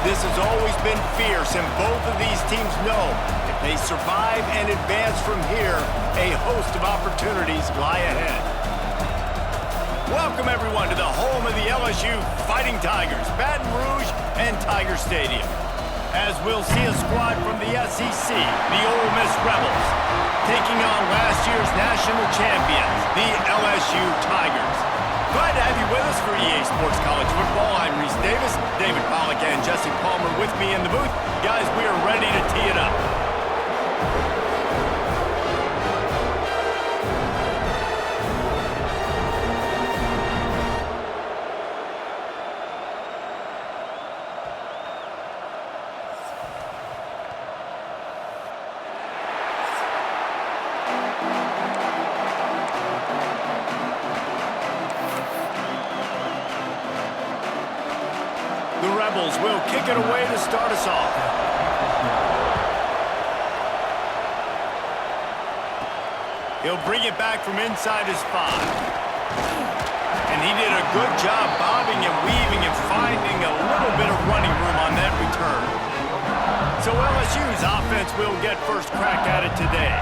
This has always been fierce, and both of these teams know if they survive and advance from here, a host of opportunities lie ahead. Welcome, everyone, to the home of the LSU Fighting Tigers, Baton Rouge and Tiger Stadium. As we'll see a squad from the SEC, the Ole Miss Rebels, taking on last year's national champions, the LSU Tigers. Glad to have you with us for EA Sports College Football. I'm Reese Davis, David Pollack and Jesse Palmer with me in the booth. Guys, we are ready to tee it up. The Rebels will kick it away to start us off. He'll bring it back from inside his 5. And he did a good job bobbing and weaving and finding a little bit of running room on that return. So LSU's offense will get first crack at it today.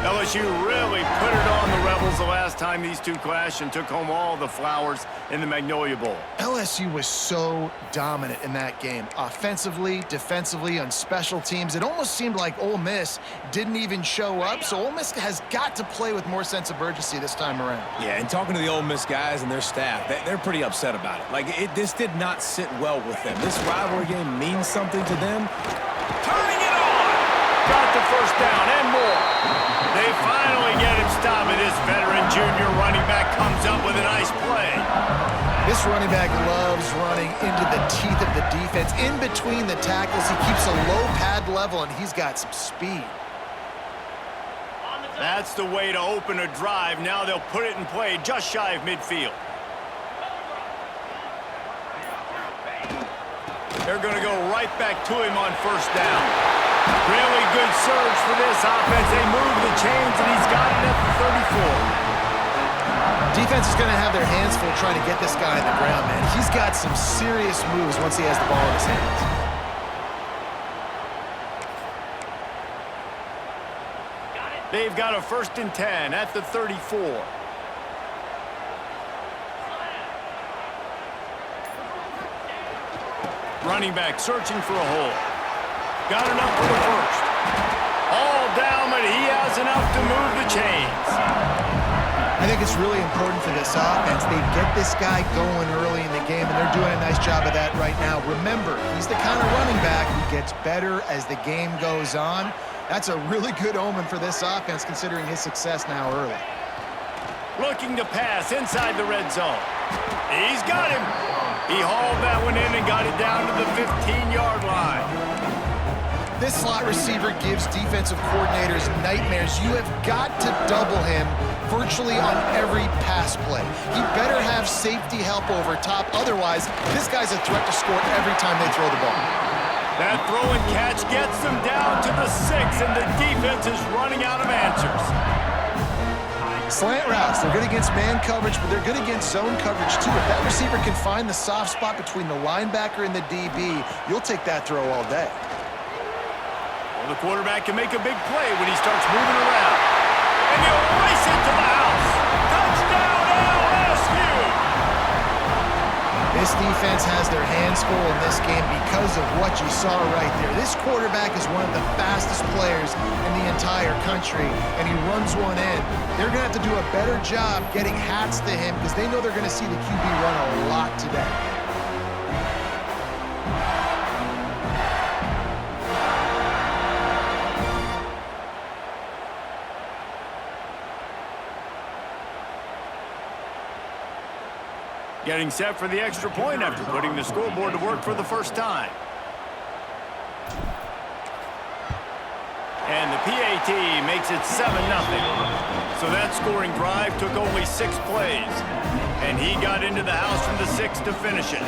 LSU really put it on the Rebels the last time these two clashed and took home all the flowers in the Magnolia Bowl. LSU was so dominant in that game. Offensively, defensively, on special teams. It almost seemed like Ole Miss didn't even show up, so Ole Miss has got to play with more sense of urgency this time around. Yeah, and talking to the Ole Miss guys and their staff, they're pretty upset about it. This did not sit well with them. This rivalry game means something to them. Turning it on! Got the first down and more. They finally get him stopped, and this veteran junior running back comes up with a nice play. This running back loves running into the teeth of the defense. In between the tackles, he keeps a low pad level, and he's got some speed. That's the way to open a drive. Now they'll put it in play just shy of midfield. They're going to go right back to him on first down. Really good surge for this offense. They move the chains, and he's got it at the 34. Defense is going to have their hands full trying to get this guy on the ground, man. He's got some serious moves once he has the ball in his hands. They've got a 1st and 10 at the 34. Running back searching for a hole. Got enough for the first. All down, but he has enough to move the chains. I think it's really important for this offense. They get this guy going early in the game, and they're doing a nice job of that right now. Remember, he's the kind of running back who gets better as the game goes on. That's a really good omen for this offense, considering his success now early. Looking to pass inside the red zone. He's got him. He hauled that one in and got it down to the 15-yard line. This slot receiver gives defensive coordinators nightmares. You have got to double him virtually on every pass play. He better have safety help over top. Otherwise, this guy's a threat to score every time they throw the ball. That throw and catch gets them down to the 6, and the defense is running out of answers. Slant routes, they're good against man coverage, but they're good against zone coverage too. If that receiver can find the soft spot between the linebacker and the DB, you'll take that throw all day. Well, the quarterback can make a big play when he starts moving around. And he'll race it to the house. Touchdown, LSU! This defense has their hands full in this game because of what you saw right there. This quarterback is one of the fastest players in the entire country, and he runs one in. They're going to have to do a better job getting hats to him because they know they're going to see the QB run a lot today. Getting set for the extra point after putting the scoreboard to work for the first time. And the PAT makes it 7-0. So that scoring drive took only 6 plays. And he got into the house from the 6 to finish it.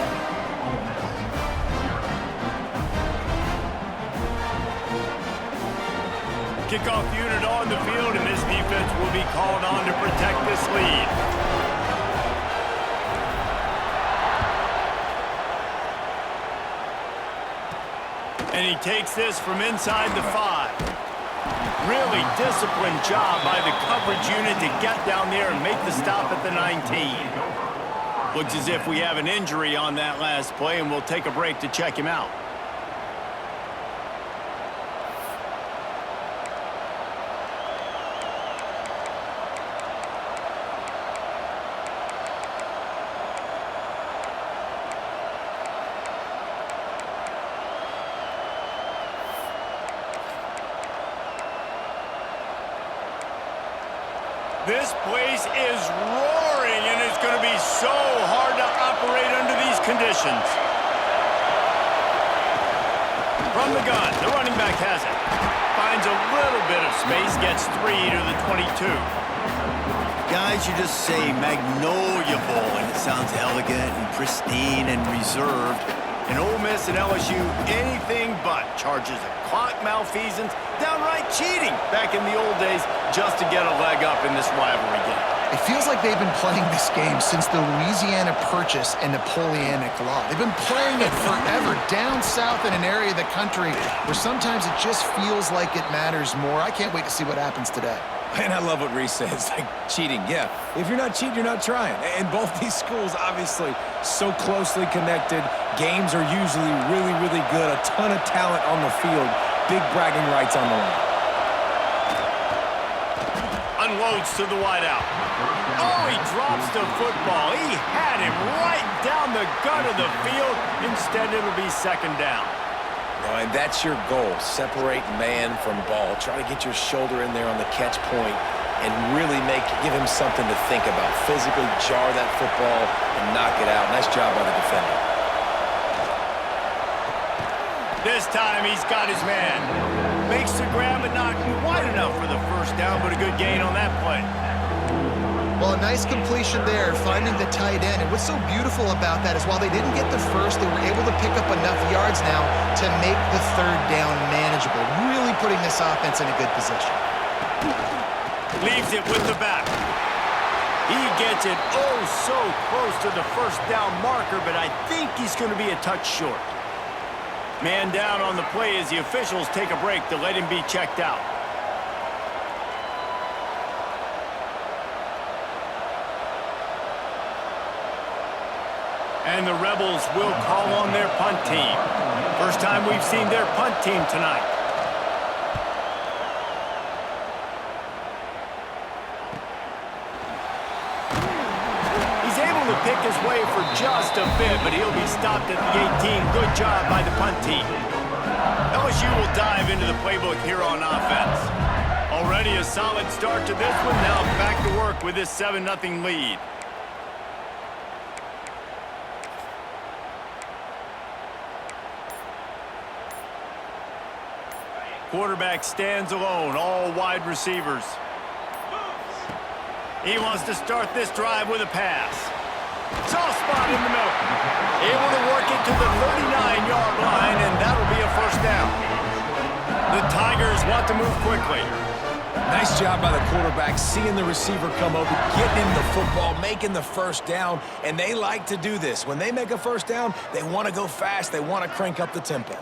Kickoff unit on the field, and this defense will be called on to protect this lead. And he takes this from inside the 5. Really disciplined job by the coverage unit to get down there and make the stop at the 19. Looks as if we have an injury on that last play, and we'll take a break to check him out. This place is roaring, and it's going to be so hard to operate under these conditions. From the gun, the running back has it. Finds a little bit of space, gets 3 to the 22. Guys, you just say Magnolia Bowl, and it sounds elegant and pristine and reserved. And Ole Miss and LSU, anything but. Charges of clock malfeasance, downright cheating back in the old days just to get a leg up in this rivalry game. It feels like they've been playing this game since the Louisiana Purchase and Napoleonic Law. They've been playing it forever down south in an area of the country where sometimes it just feels like it matters more. I can't wait to see what happens today. And I love what Reese says, like cheating. Yeah, if you're not cheating, you're not trying. And both these schools, obviously, so closely connected. Games are usually really, really good. A ton of talent on the field. Big bragging rights on the line. Unloads to the wideout. Oh, he drops the football. He had him right down the gut of the field. Instead, it'll be second down. And that's your goal. Separate man from ball. Try to get your shoulder in there on the catch point and really give him something to think about. Physically jar that football and knock it out. Nice job by the defender. This time he's got his man. Makes the grab, but not quite enough for the first down, but a good gain on that play. Well, a nice completion there, finding the tight end. And what's so beautiful about that is while they didn't get the first, they were able to pick up enough yards now to make the third down manageable, really putting this offense in a good position. Leaves it with the back. He gets it oh so close to the first down marker, but I think he's going to be a touch short. Man down on the play as the officials take a break to let him be checked out. And the Rebels will call on their punt team. First time we've seen their punt team tonight. He's able to pick his way for just a bit, but he'll be stopped at the 18. Good job by the punt team. LSU will dive into the playbook here on offense. Already a solid start to this one. Now back to work with this 7-0 lead. Quarterback stands alone, all wide receivers. He wants to start this drive with a pass. Soft spot in the middle. Able to work it to the 39-yard line, and that'll be a first down. The Tigers want to move quickly. Nice job by the quarterback, seeing the receiver come over, getting him the football, making the first down, and they like to do this. When they make a first down, they want to go fast. They want to crank up the tempo.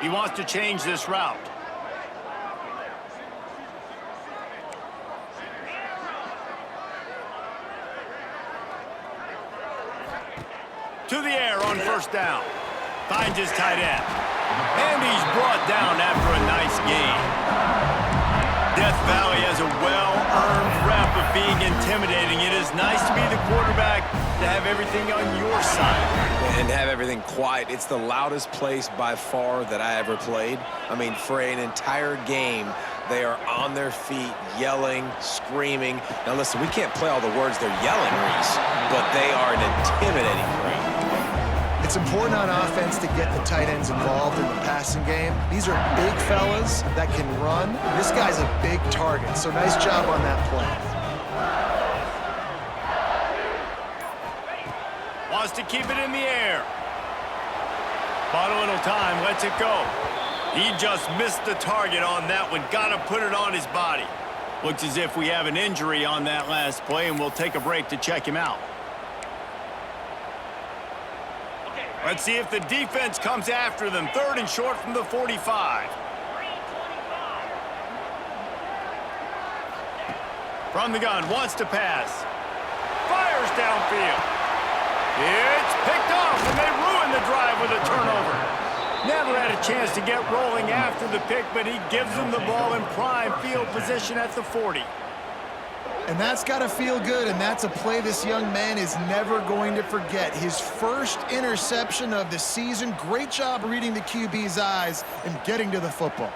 He wants to change this route. To the air on first down. Finds his tight end. And he's brought down after a nice gain. Death Valley has a well-earned rep of being intimidating. It is nice to be the quarterback, to have everything on your side. And have everything quiet. It's the loudest place by far that I ever played. I mean, for an entire game, they are on their feet, yelling, screaming. Now listen, we can't play all the words they're yelling, Reese, but they are an intimidating crowd. It's important on offense to get the tight ends involved in the passing game. These are big fellas that can run. This guy's a big target, so nice job on that play. Wants to keep it in the air. Bought a little time, lets it go. He just missed the target on that one. Got to put it on his body. Looks as if we have an injury on that last play, and we'll take a break to check him out. Let's see if the defense comes after them. 3rd and short from the 45. From the gun, wants to pass. Fires downfield. It's picked off, and they ruin the drive with a turnover. Never had a chance to get rolling after the pick, but he gives them the ball in prime field position at the 40. And that's got to feel good, and that's a play this young man is never going to forget. His first interception of the season. Great job reading the QB's eyes and getting to the football.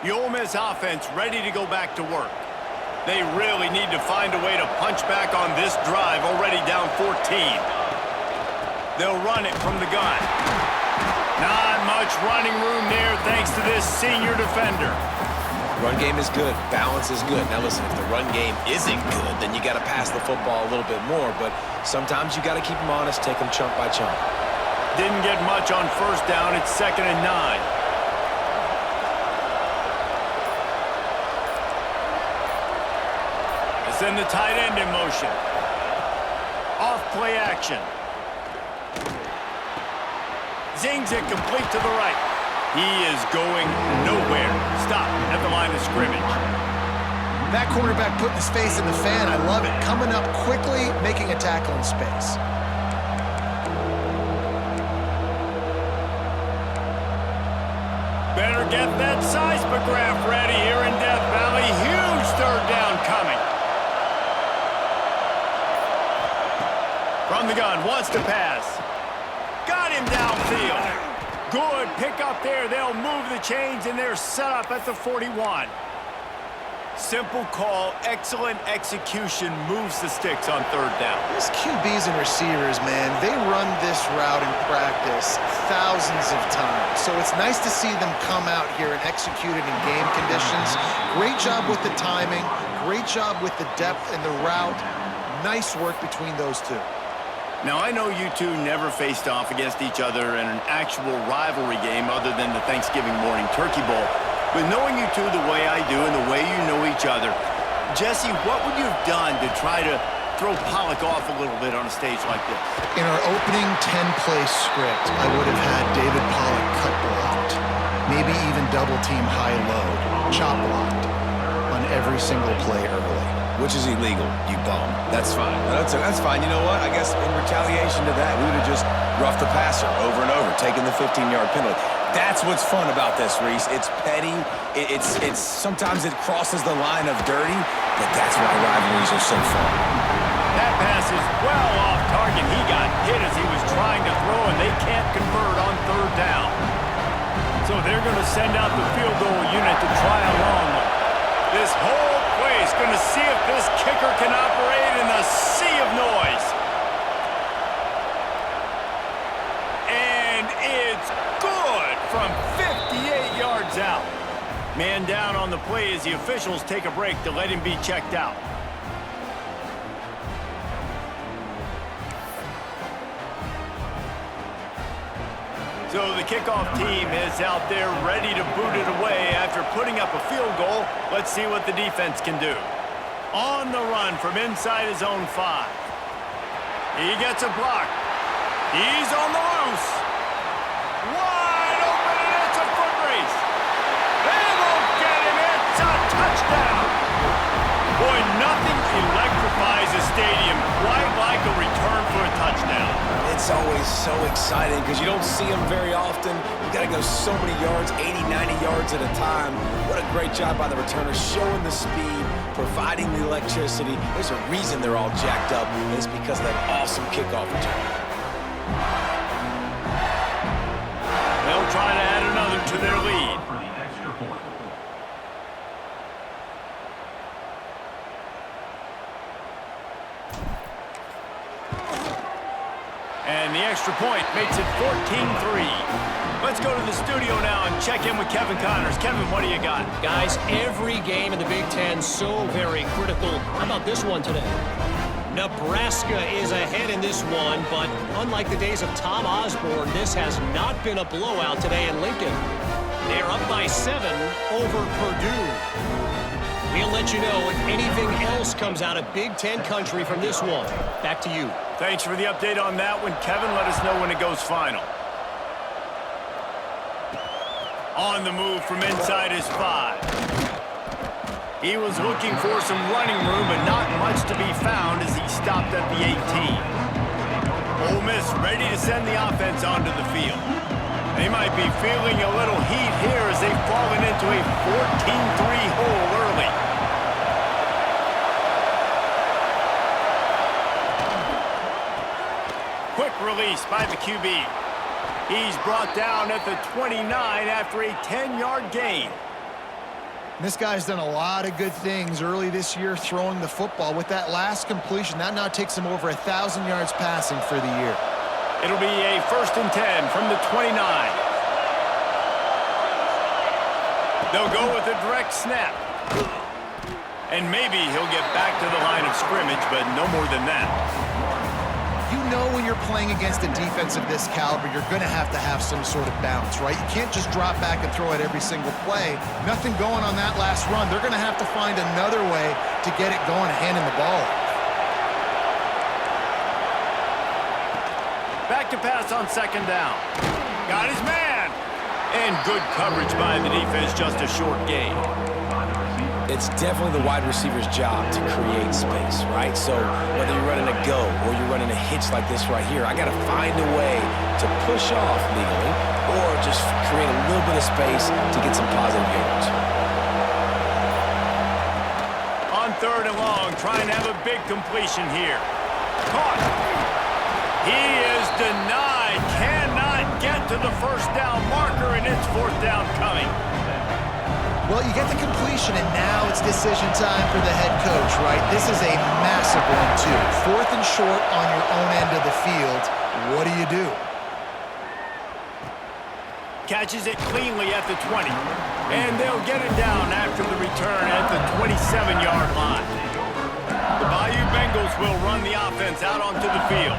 The Ole Miss offense ready to go back to work. They really need to find a way to punch back on this drive, already down 14. They'll run it from the gun. Not much running room there thanks to this senior defender. Run game is good. Balance is good. Now listen, if the run game isn't good, then you got to pass the football a little bit more. But sometimes you got to keep them honest, take them chunk by chunk. Didn't get much on 1st down. It's 2nd and 9. Send the tight end in motion. Off play action. Zings it complete to the right. He is going nowhere. Stop at the line of scrimmage. That quarterback putting his face in the fan, I love it. Coming up quickly, making a tackle in space. Better get that seismograph ready here in Death Valley. Huge 3rd down coming. From the gun, wants to pass. Got him downfield. Good pick up there. They'll move the chains, and they're set up at the 41. Simple call, excellent execution, moves the sticks on 3rd down. These QBs and receivers, man, they run this route in practice thousands of times. So it's nice to see them come out here and execute it in game conditions. Great job with the timing. Great job with the depth and the route. Nice work between those two. Now, I know you two never faced off against each other in an actual rivalry game other than the Thanksgiving morning Turkey Bowl. But knowing you two the way I do and the way you know each other, Jesse, what would you have done to try to throw Pollock off a little bit on a stage like this? In our opening 10-play script, I would have had David Pollock cut blocked, maybe even double-team high-load, chop blocked on every single play early. Which is illegal, you bum. That's fine. That's fine. You know what? I guess in retaliation to that, we would have just roughed the passer over and over, taking the 15-yard penalty. That's what's fun about this, Reese. It's petty. It's sometimes it crosses the line of dirty, but that's why rivalries are so fun. That pass is well off target. He got hit as he was trying to throw, and they can't convert on 3rd down. So they're going to send out the field goal unit to try a long one. This whole place going to see if this kicker can operate in the sea of noise. And it's good from 58 yards out. Man down on the play as the officials take a break to let him be checked out. So the kickoff team is out there ready to boot it away after putting up a field goal. Let's see what the defense can do. On the run from inside his own 5. He gets a block. He's on the loose. Wide open, and it's a foot race. They won't get him. It's a touchdown. Boy, nothing electrifies a stadium quite like a return for a touchdown. It's always so exciting because you don't see them very often. You got to go so many yards, 80, 90 yards at a time. What a great job by the returner, showing the speed, providing the electricity. There's a reason they're all jacked up, and it's because of that awesome kickoff return. They'll try to add another to their lead. And the extra point makes it 14-3. Let's go to the studio now and check in with Kevin Connors. Kevin, what do you got? Guys, every game in the Big Ten so very critical. How about this one today? Nebraska is ahead in this one, but unlike the days of Tom Osborne, this has not been a blowout today in Lincoln. They're by 7 over Purdue. We'll let you know if anything else comes out of Big Ten country from this one. Back to you. Thanks for the update on that one, Kevin. Let us know when it goes final. On the move from inside his 5. He was looking for some running room, but not much to be found as he stopped at the 18. Ole Miss ready to send the offense onto the field. They might be feeling a little heat here as they've fallen into a 14-3 hole early. Quick release by the QB. He's brought down at the 29 after a 10-yard gain. This guy's done a lot of good things early this year throwing the football. With that last completion, that now takes him over 1,000 yards passing for the year. It'll be a 1st and 10 from the 29. They'll go with a direct snap. And maybe he'll get back to the line of scrimmage, but no more than that. You know when you're playing against a defense of this caliber, you're going to have some sort of bounce, right? You can't just drop back and throw it every single play. Nothing going on that last run. They're going to have to find another way to get it going, handing the ball off. Back to pass on 2nd down. Got his man. And good coverage by the defense, just a short gain. It's definitely the wide receiver's job to create space, right? So whether you're running a go or you're running a hitch like this right here, I got to find a way to push off legally or just create a little bit of space to get some positive yards. On 3rd and long, trying to have a big completion here. Caught. He is denied. Cannot get to the 1st down marker, and it's 4th down coming. Well, you get the completion, and now it's decision time for the head coach, right? This is a massive one, too. 4th and short on your own end of the field. What do? Catches it cleanly at the 20. And they'll get it down after the return at the 27-yard line. The Bayou Bengals will run the offense out onto the field.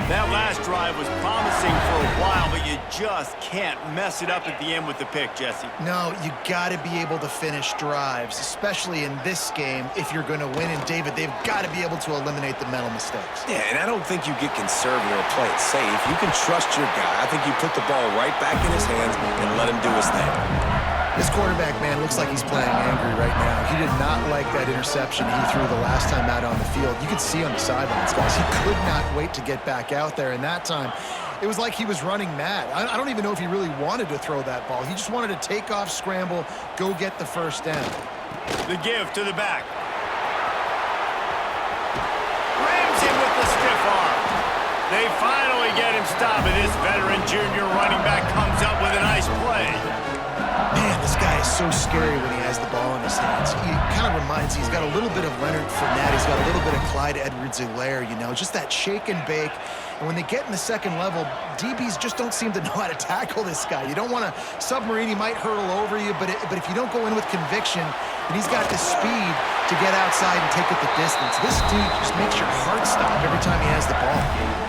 That last drive was promising for a while, but you just can't mess it up at the end with the pick, Jesse. No, you got to be able to finish drives, especially in this game if you're going to win. And, David, they've got to be able to eliminate the mental mistakes. Yeah, and I don't think you get conservative or play it safe. You can trust your guy. I think you put the ball right back in his hands and let him do his thing. This quarterback, man, looks like he's playing angry right now. He did not like that interception he threw the last time out on the field. You could see on the sidelines, guys. He could not wait to get back out there, and that time it was like he was running mad. I don't even know if he really wanted to throw that ball. He just wanted to take off, scramble, go get the 1st down. The give to the back. Rams him with the stiff arm. They finally get him stopped, and this veteran junior running back comes up with a nice play. Man, this guy is so scary when he has the ball in his hands. He kind of reminds me, he's got a little bit of Leonard Fournette. He's got a little bit of Clyde Edwards-Helaire, you know, just that shake and bake. And when they get in the 2nd level, DBs just don't seem to know how to tackle this guy. You don't want to submarine. He might hurtle over you, but if you don't go in with conviction, and he's got the speed to get outside and take it the distance. This dude just makes your heart stop every time he has the ball.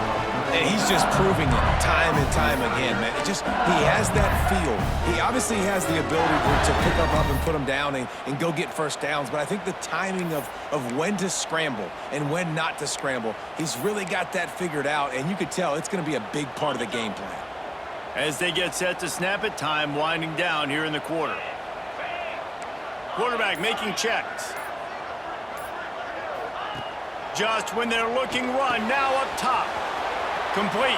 And he's just proving it time and time again, man. He has that feel. He obviously has the ability to pick up and put him down and go get 1st downs, but I think the timing of when to scramble and when not to scramble, he's really got that figured out, and you could tell it's going to be a big part of the game plan. As they get set to snap it, time winding down here in the quarter. Quarterback making checks. Just when they're looking run, now up top. Complete.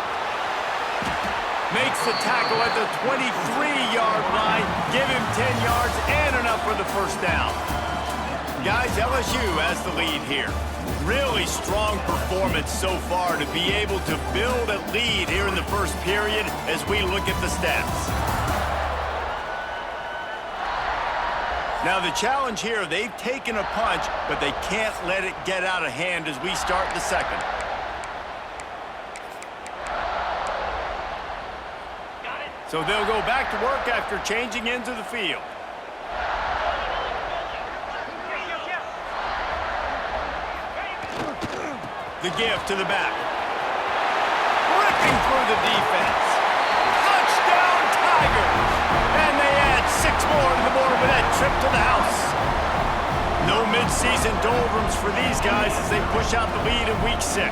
Makes the tackle at the 23-yard line. Give him 10 yards and enough for the 1st down. Guys, LSU has the lead here. Really strong performance so far to be able to build a lead here in the 1st period as we look at the stats. Now the challenge here, they've taken a punch, but they can't let it get out of hand as we start the 2nd. So they'll go back to work after changing into the field. The give to the back. Ripping through the defense. Touchdown Tigers! And they add 6 trip to the house. No midseason doldrums for these guys as they push out the lead in Week 6.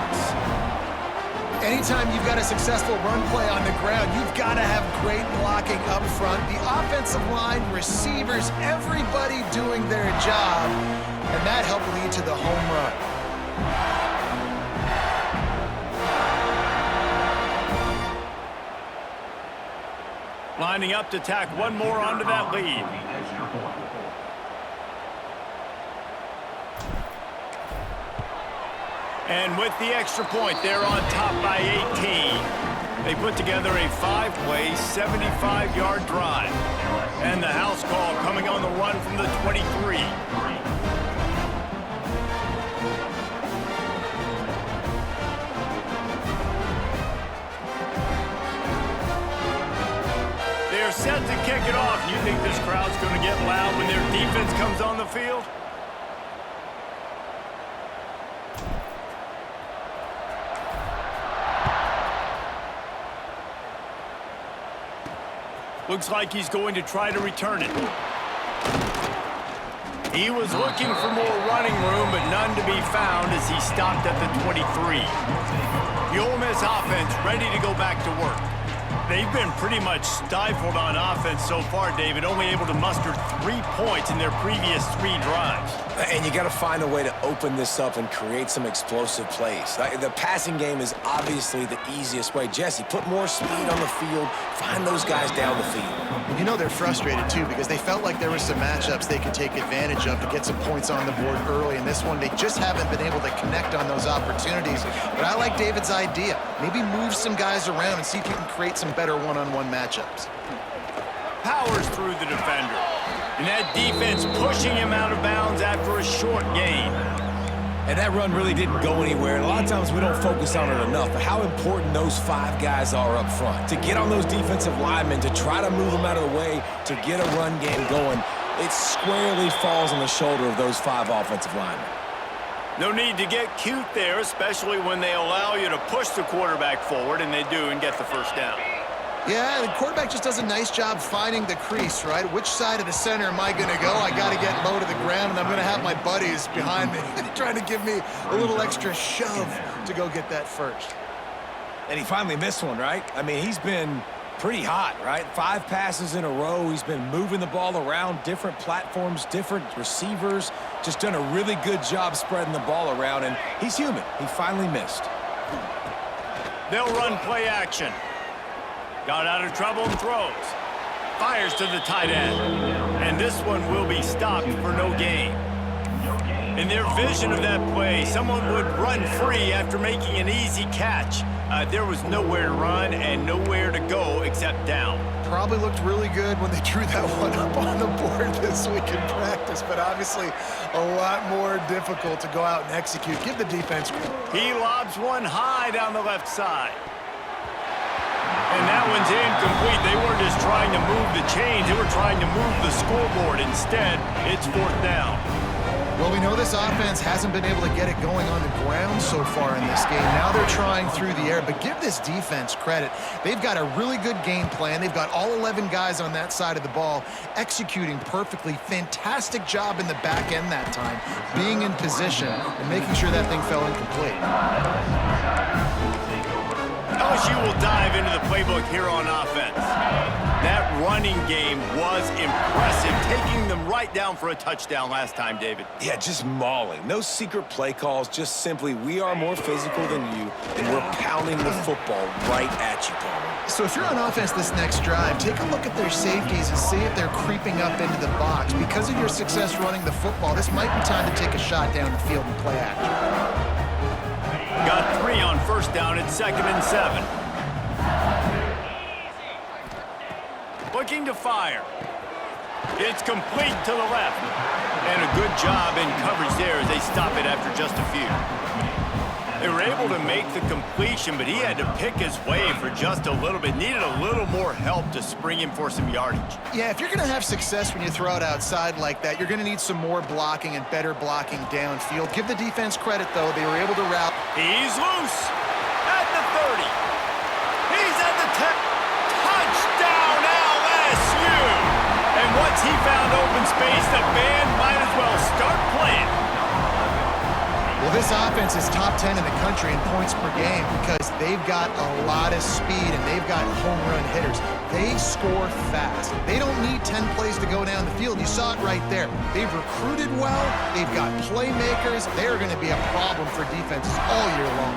Anytime you've got a successful run play on the ground, you've got to have great blocking up front. The offensive line, receivers, everybody doing their job, and that helped lead to the home run. Lining up to tack one more onto that lead. And with the extra point, they're on top by 18. They put together a 5-play, 75-yard drive. And the house call coming on the run from the 23. They're set to kick it off. You think this crowd's going to get loud when their defense comes on the field? Looks like he's going to try to return it. He was looking for more running room, but none to be found as he stopped at the 23. The Ole Miss offense ready to go back to work. They've been pretty much stifled on offense so far, David, only able to muster 3 points in their previous 3 drives. And you got to find a way to open this up and create some explosive plays. The passing game is obviously the easiest way. Jesse, put more speed on the field. Find those guys down the field. You know they're frustrated, too, because they felt like there were some matchups they could take advantage of to get some points on the board early. In this one, they just haven't been able to connect on those opportunities. But I like David's idea. Maybe move some guys around and see if you can create some better one-on-one matchups. Powers through the defender. And that defense pushing him out of bounds after a short gain. And that run really didn't go anywhere. And a lot of times we don't focus on it enough, but how important those 5 guys are up front. To get on those defensive linemen, to try to move them out of the way, to get a run game going, it squarely falls on the shoulder of those 5 offensive linemen. No need to get cute there, especially when they allow you to push the quarterback forward, and they do, and get the first down. Yeah, the quarterback just does a nice job finding the crease, right? Which side of the center am I going to go? I got to get low to the ground, and I'm going to have my buddies behind me trying to give me a little extra shove to go get that first. And he finally missed one, right? I mean, he's been pretty hot, right? 5 passes in a row. He's been moving the ball around, different platforms, different receivers. Just done a really good job spreading the ball around, and he's human. He finally missed. They'll run play action. Got out of trouble and throws. Fires to the tight end. And this one will be stopped for no gain. In their vision of that play, someone would run free after making an easy catch. There was nowhere to run and nowhere to go except down. Probably looked really good when they drew that one up on the board this week in practice, but obviously a lot more difficult to go out and execute. Give the defense credit. He lobs one high down the left side. And that one's incomplete. They weren't just trying to move the chains. They were trying to move the scoreboard. Instead, it's 4th down. Well, we know this offense hasn't been able to get it going on the ground so far in this game. Now they're trying through the air, but give this defense credit. They've got a really good game plan. They've got all 11 guys on that side of the ball executing perfectly. Fantastic job in the back end that time, being in position and making sure that thing fell incomplete. LSU will dive into the playbook here on offense. That running game was impressive, taking them right down for a touchdown last time, David. Yeah, just mauling. No secret play calls, just simply we are more physical than you, and we're pounding the football right at you, Palmer. So if you're on offense this next drive, take a look at their safeties and see if they're creeping up into the box. Because of your success running the football, this might be time to take a shot down the field and play action. Got 3 on 1st down at 2nd and 7. Looking to fire. It's complete to the left. And a good job in coverage there as they stop it after just a few. They were able to make the completion, but he had to pick his way for just a little bit. Needed a little more help to spring him for some yardage. Yeah, if you're going to have success when you throw it outside like that, you're going to need some more blocking and better blocking downfield. Give the defense credit, though. They were able to route. He's loose at the 30. He's at the 10. Touchdown, LSU! And Once he found open space, the band might as well start playing. Well, this offense is top 10 in the country in points per game because they've got a lot of speed and they've got home run hitters. They score fast. They don't need 10 plays to go down the field. You saw it right there. They've recruited well. They've got playmakers. They're going to be a problem for defenses all year long.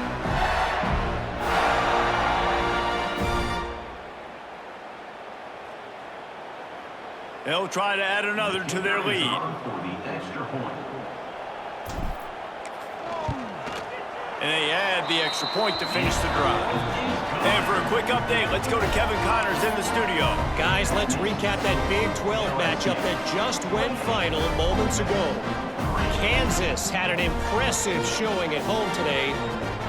They'll try to add another to their lead. And they add the extra point to finish the drive. And for a quick update, let's go to Kevin Connors in the studio. Guys, let's recap that Big 12 matchup that just went final moments ago. Kansas had an impressive showing at home today.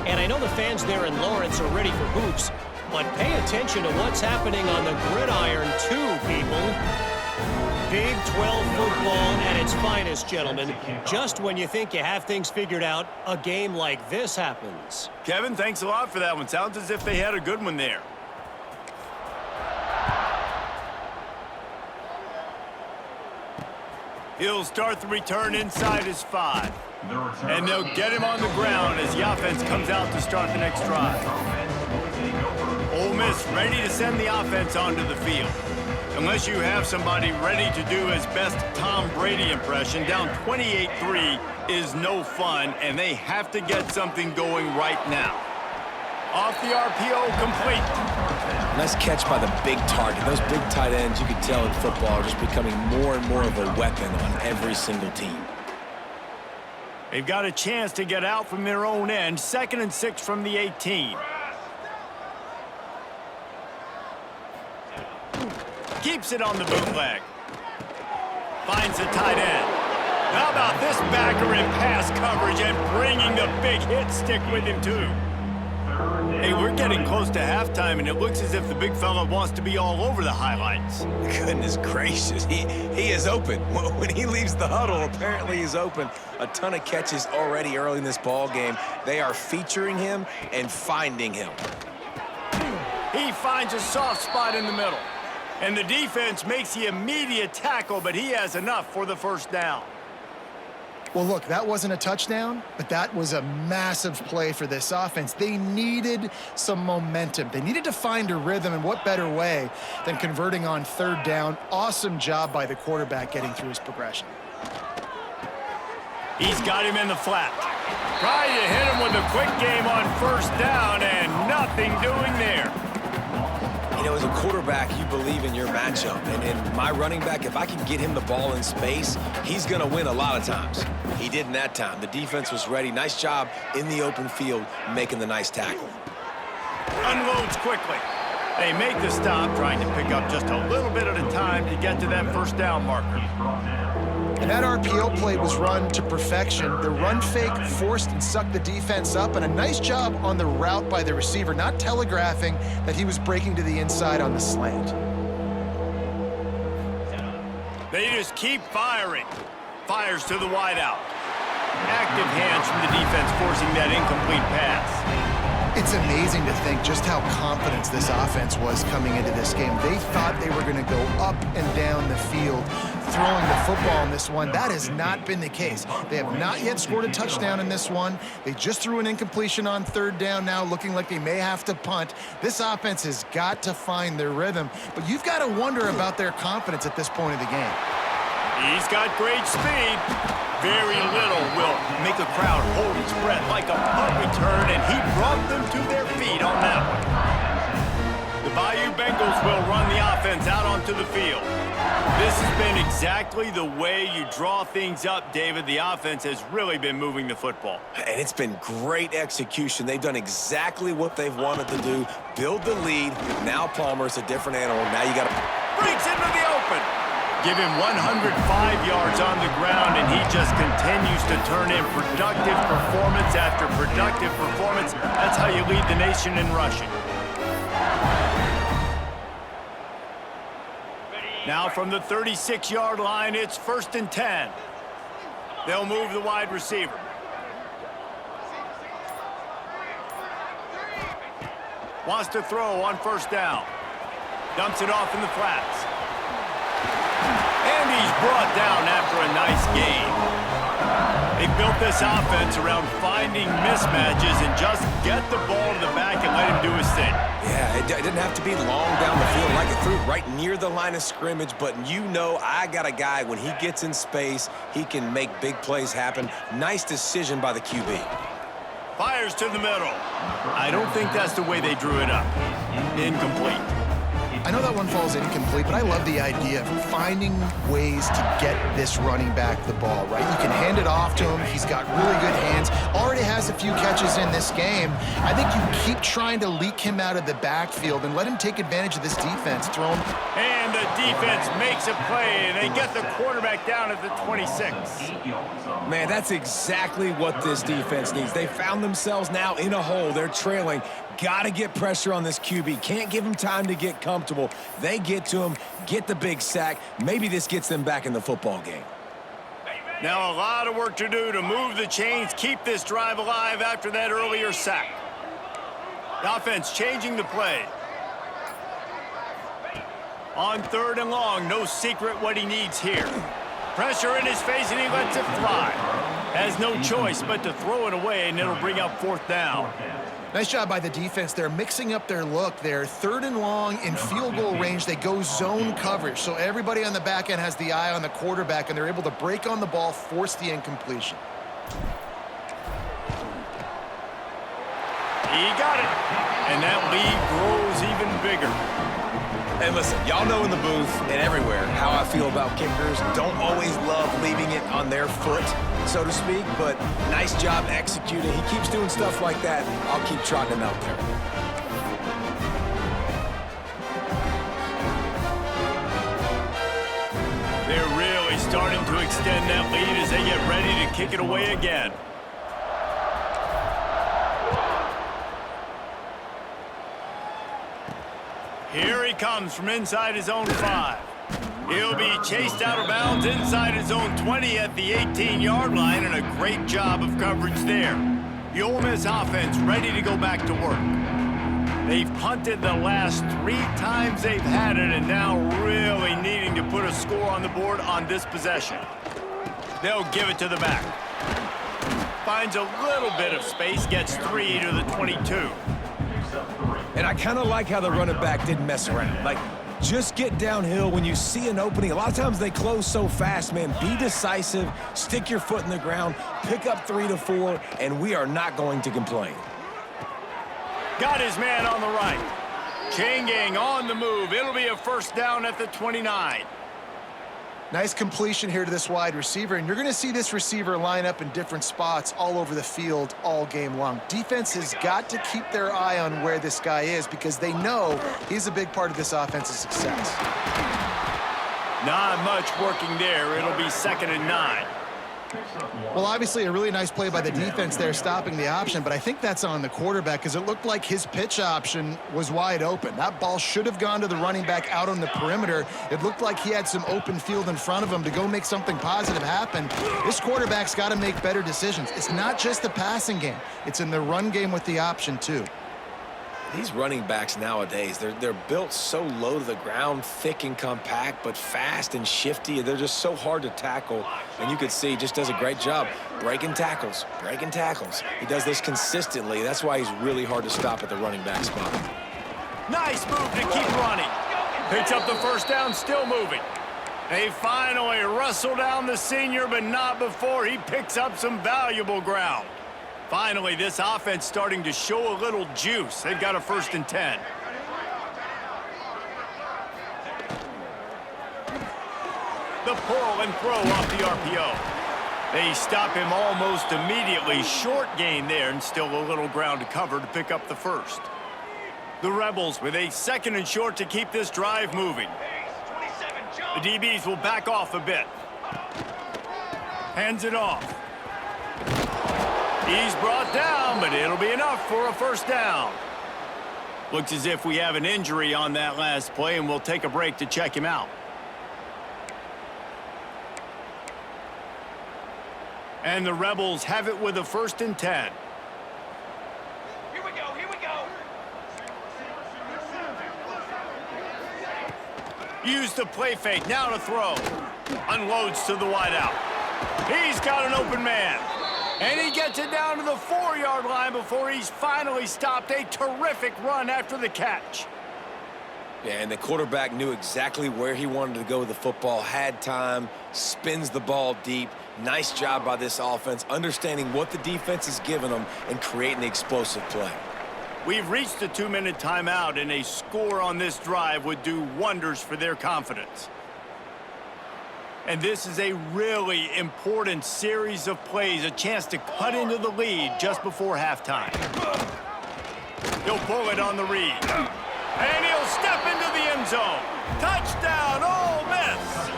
And I know the fans there in Lawrence are ready for hoops, but pay attention to what's happening on the gridiron too, people. Big 12 football at its finest, gentlemen. Just when you think you have things figured out, a game like this happens. Kevin, thanks a lot for that one. Sounds as if they had a good one there. He'll start the return inside his 5. And they'll get him on the ground as the offense comes out to start the next drive. Ole Miss ready to send the offense onto the field. Unless you have somebody ready to do his best Tom Brady impression, down 28-3 is no fun, and they have to get something going right now. Off the RPO, complete. Nice catch by the big target. Those big tight ends, you can tell in football, are just becoming more and more of a weapon on every single team. They've got a chance to get out from their own end. 2nd and 6 from the 18. Keeps it on the bootleg. Finds the tight end. How about this backer in pass coverage and bringing the big hit stick with him too? Hey, we're getting close to halftime, and it looks as if the big fella wants to be all over the highlights. Goodness gracious, he is open. When he leaves the huddle, apparently he's open. A ton of catches already early in this ball game. They are featuring him and finding him. He finds a soft spot in the middle. And the defense makes the immediate tackle, but he has enough for the first down. Well, look, that wasn't a touchdown, but that was a massive play for this offense. They needed some momentum. They needed to find a rhythm, and what better way than converting on 3rd down. Awesome job by the quarterback getting through his progression. He's got him in the flat. Trying to hit him with a quick game on 1st down, and nothing doing there. You know, as a quarterback, you believe in your matchup. And in my running back, if I can get him the ball in space, he's going to win a lot of times. He did in that time. The defense was ready. Nice job in the open field making the nice tackle. Unloads quickly. They make the stop, trying to pick up just a little bit at a time to get to that 1st down marker. And that RPO play was run to perfection. The run fake forced and sucked the defense up, and a nice job on the route by the receiver, not telegraphing that he was breaking to the inside on the slant. They just keep firing. Fires to the wideout. Active hands from the defense forcing that incomplete pass. It's amazing to think just how confident this offense was coming into this game. They thought they were going to go up and down the field throwing the football in this one. That has not been the case. They have not yet scored a touchdown in this one. They just threw an incompletion on 3rd down now, looking like they may have to punt. This offense has got to find their rhythm, but you've got to wonder about their confidence at this point of the game. He's got great speed. Very little will make a crowd hold its breath like a punt return, and he brought them to their feet on that one. The Bayou Bengals will run the offense out onto the field. This has been exactly the way you draw things up, David. The offense has really been moving the football. And it's been great execution. They've done exactly what they've wanted to do. Build the lead. Now Palmer's a different animal. Now you got to... Breaks into the open. Give him 105 yards on the ground, and he just continues to turn in productive performance after productive performance. That's how you lead the nation in rushing. Now from the 36-yard line, it's 1st and 10. They'll move the wide receiver. Wants to throw on 1st down. Dumps it off in the flats. down after a nice gain. They built this offense around finding mismatches and just get the ball to the back and let him do his thing. Yeah, it didn't have to be long down the field. Like it threw right near the line of scrimmage, but you know I got a guy, when he gets in space, he can make big plays happen. Nice decision by the QB. Fires to the middle. I don't think that's the way they drew it up. Incomplete. I know that one falls incomplete, but I love the idea of finding ways to get this running back the ball, right? You can hand it off to him. He's got really good hands. Already has a few catches in this game. I think you keep trying to leak him out of the backfield and let him take advantage of this defense. Throw him. And the defense makes a play, and they get the quarterback down at the 26. Man, that's exactly what this defense needs. They found themselves now in a hole. They're trailing. Got to get pressure on this QB. Can't give him time to get comfortable. They get to him, get the big sack. Maybe this gets them back in the football game. Now a lot of work to do to move the chains, keep this drive alive after that earlier sack. The offense changing the play. On 3rd and long, no secret what he needs here. Pressure in his face, and he lets it fly. Has no choice but to throw it away, and it'll bring up 4th down. Nice job by the defense. They're mixing up their look. They're 3rd and long in field goal range. They go zone coverage. So everybody on the back end has the eye on the quarterback, and they're able to break on the ball, force the incompletion. He got it. And that lead grows even bigger. And listen, y'all know in the booth and everywhere how I feel about kickers. Don't always love leaving it on their foot, so to speak, but nice job executing. He keeps doing stuff like that. I'll keep trotting him out there. They're really starting to extend that lead as they get ready to kick it away again. Here he comes from inside his own 5. He'll be chased out of bounds inside his own 20 at the 18-yard line, and a great job of coverage there. The Ole Miss offense ready to go back to work. They've punted the last 3 times they've had it, and now really needing to put a score on the board on this possession. They'll give it to the back. Finds a little bit of space, gets 3 to the 22. And I kind of like how the running back didn't mess around. Like, just get downhill when you see an opening. A lot of times they close so fast, man. Be decisive, stick your foot in the ground, pick up 3 to 4, and we are not going to complain. Got his man on the right. Chain gang on the move. It'll be a 1st down at the 29. Nice completion here to this wide receiver, and you're going to see this receiver line up in different spots all over the field all game long. Defense has got to keep their eye on where this guy is because they know he's a big part of this offense's success. Not much working there. It'll be 2nd and 9. Well, obviously a really nice play by the defense there stopping the option, but I think that's on the quarterback because it looked like his pitch option was wide open. That ball should have gone to the running back out on the perimeter. It looked like he had some open field in front of him to go make something positive happen. This quarterback's got to make better decisions. It's not just the passing game. It's in the run game with the option too. These running backs nowadays, they're built so low to the ground, thick and compact, but fast and shifty. They're just so hard to tackle. And you can see he just does a great job breaking tackles, breaking tackles. He does this consistently. That's why he's really hard to stop at the running back spot. Nice move to keep running. Picks up the 1st down, still moving. They finally wrestle down the senior, but not before he picks up some valuable ground. Finally, this offense starting to show a little juice. They've got a 1st and 10. The pull and throw off the RPO. They stop him almost immediately. Short gain there, and still a little ground to cover to pick up the 1st. The Rebels with a 2nd and short to keep this drive moving. The DBs will back off a bit. Hands it off. He's brought down, but it'll be enough for a 1st down. Looks as if we have an injury on that last play, and we'll take a break to check him out. And the Rebels have it with a 1st and 10. Here we go, here we go. Use the play fake, now to throw. Unloads to the wideout. He's got an open man. And he gets it down to the 4-yard line before he's finally stopped. A terrific run after the catch. Yeah, and the quarterback knew exactly where he wanted to go with the football, had time, spins the ball deep. Nice job by this offense, understanding what the defense is giving them and creating the explosive play. We've reached the 2-minute timeout, and a score on this drive would do wonders for their confidence. And this is a really important series of plays, a chance to cut into the lead just before halftime. He'll pull it on the read. And he'll step into the end zone. Touchdown, Ole Miss!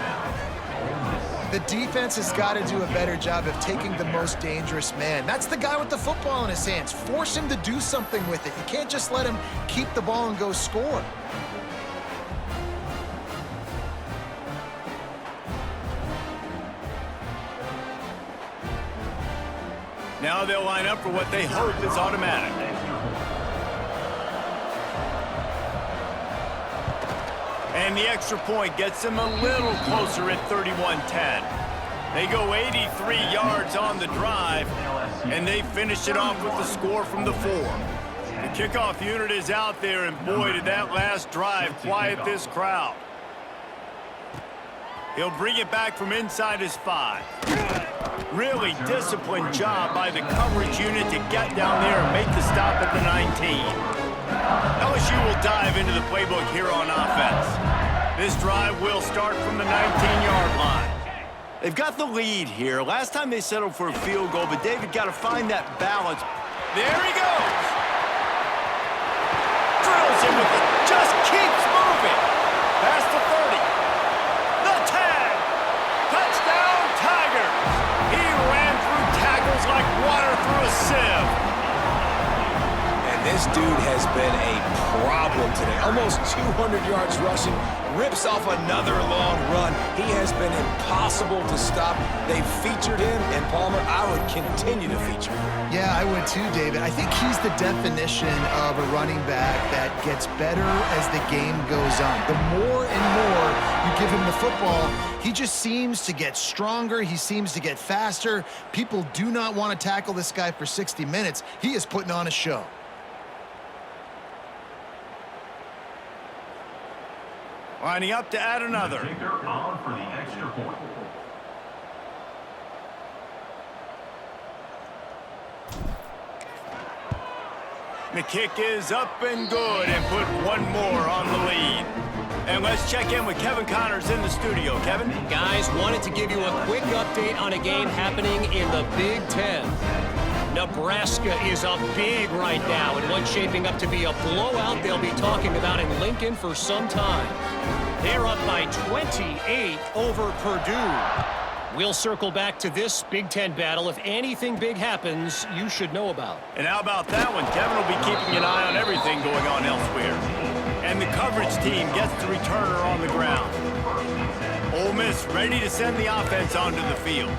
The defense has got to do a better job of taking the most dangerous man. That's the guy with the football in his hands. Force him to do something with it. You can't just let him keep the ball and go score. Now they'll line up for what they hope is automatic. And the extra point gets them a little closer at 31-10. They go 83 yards on the drive, and they finish it off with the score from the 4. The kickoff unit is out there, and boy, did that last drive quiet this crowd. He'll bring it back from inside his 5. Really disciplined job by the coverage unit to get down there and make the stop at the 19. LSU will dive into the playbook here on offense. This drive will start from the 19-yard line. They've got the lead here. Last time they settled for a field goal, but David got to find that balance. There he goes. Drills him with it. Just keeps moving. Past the 30. The tag. Touchdown, Tigers. He ran through tackles like water through a sieve. And this dude has been a problem today. Almost 200 yards rushing, rips off another long run. He has been impossible to stop. They've featured him, and Palmer, I would continue to feature him. Yeah, I would too, David. I think he's the definition of a running back that gets better as the game goes on. The more and more you give him the football, he just seems to get stronger. He seems to get faster. People do not want to tackle this guy for 60 minutes. He is putting on a show. Lining up to add another. On for the extra point. The kick is up and good, and put one more on the lead. And let's check in with Kevin Connors in the studio. Kevin? Guys, wanted to give you a quick update on a game happening in the Big Ten. Nebraska is up big right now in what's shaping up to be a blowout they'll be talking about in Lincoln for some time. They're up by 28 over Purdue. We'll circle back to this Big Ten battle. If anything big happens, you should know about. And how about that one? Kevin will be keeping an eye on everything going on elsewhere. And the coverage team gets the returner on the ground. Ole Miss ready to send the offense onto the field.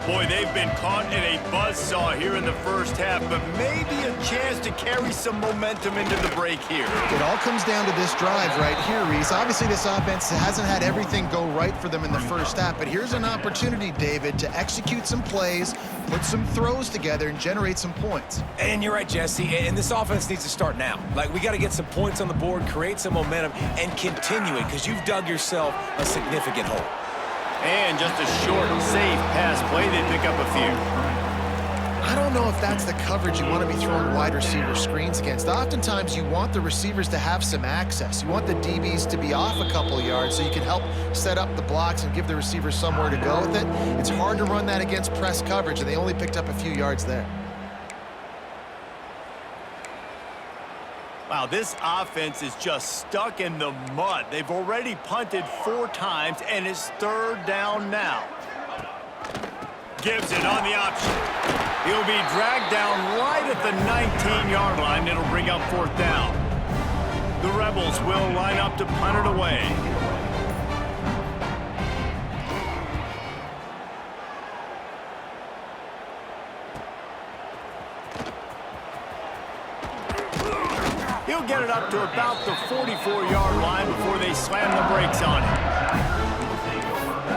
Boy, they've been caught in a buzzsaw here in the first half, but maybe a chance to carry some momentum into the break here. It all comes down to this drive right here, Reese. Obviously, this offense hasn't had everything go right for them in the first half, but here's an opportunity, David, to execute some plays, put some throws together, and generate some points. And you're right, Jesse, and this offense needs to start now. Like, we got to get some points on the board, create some momentum, and continue it, because you've dug yourself a significant hole. And just a short, safe pass play, they pick up a few. I don't know if that's the coverage you want to be throwing wide receiver screens against. Oftentimes, you want the receivers to have some access. You want the DBs to be off a couple yards so you can help set up the blocks and give the receivers somewhere to go with it. It's hard to run that against press coverage, and they only picked up a few yards there. Wow, this offense is just stuck in the mud. They've already punted 4 times, and it's 3rd down now. Gives it on the option. He'll be dragged down right at the 19-yard line. It'll bring up 4th down. The Rebels will line up to punt it away. He'll get it up to about the 44-yard line before they slam the brakes on him.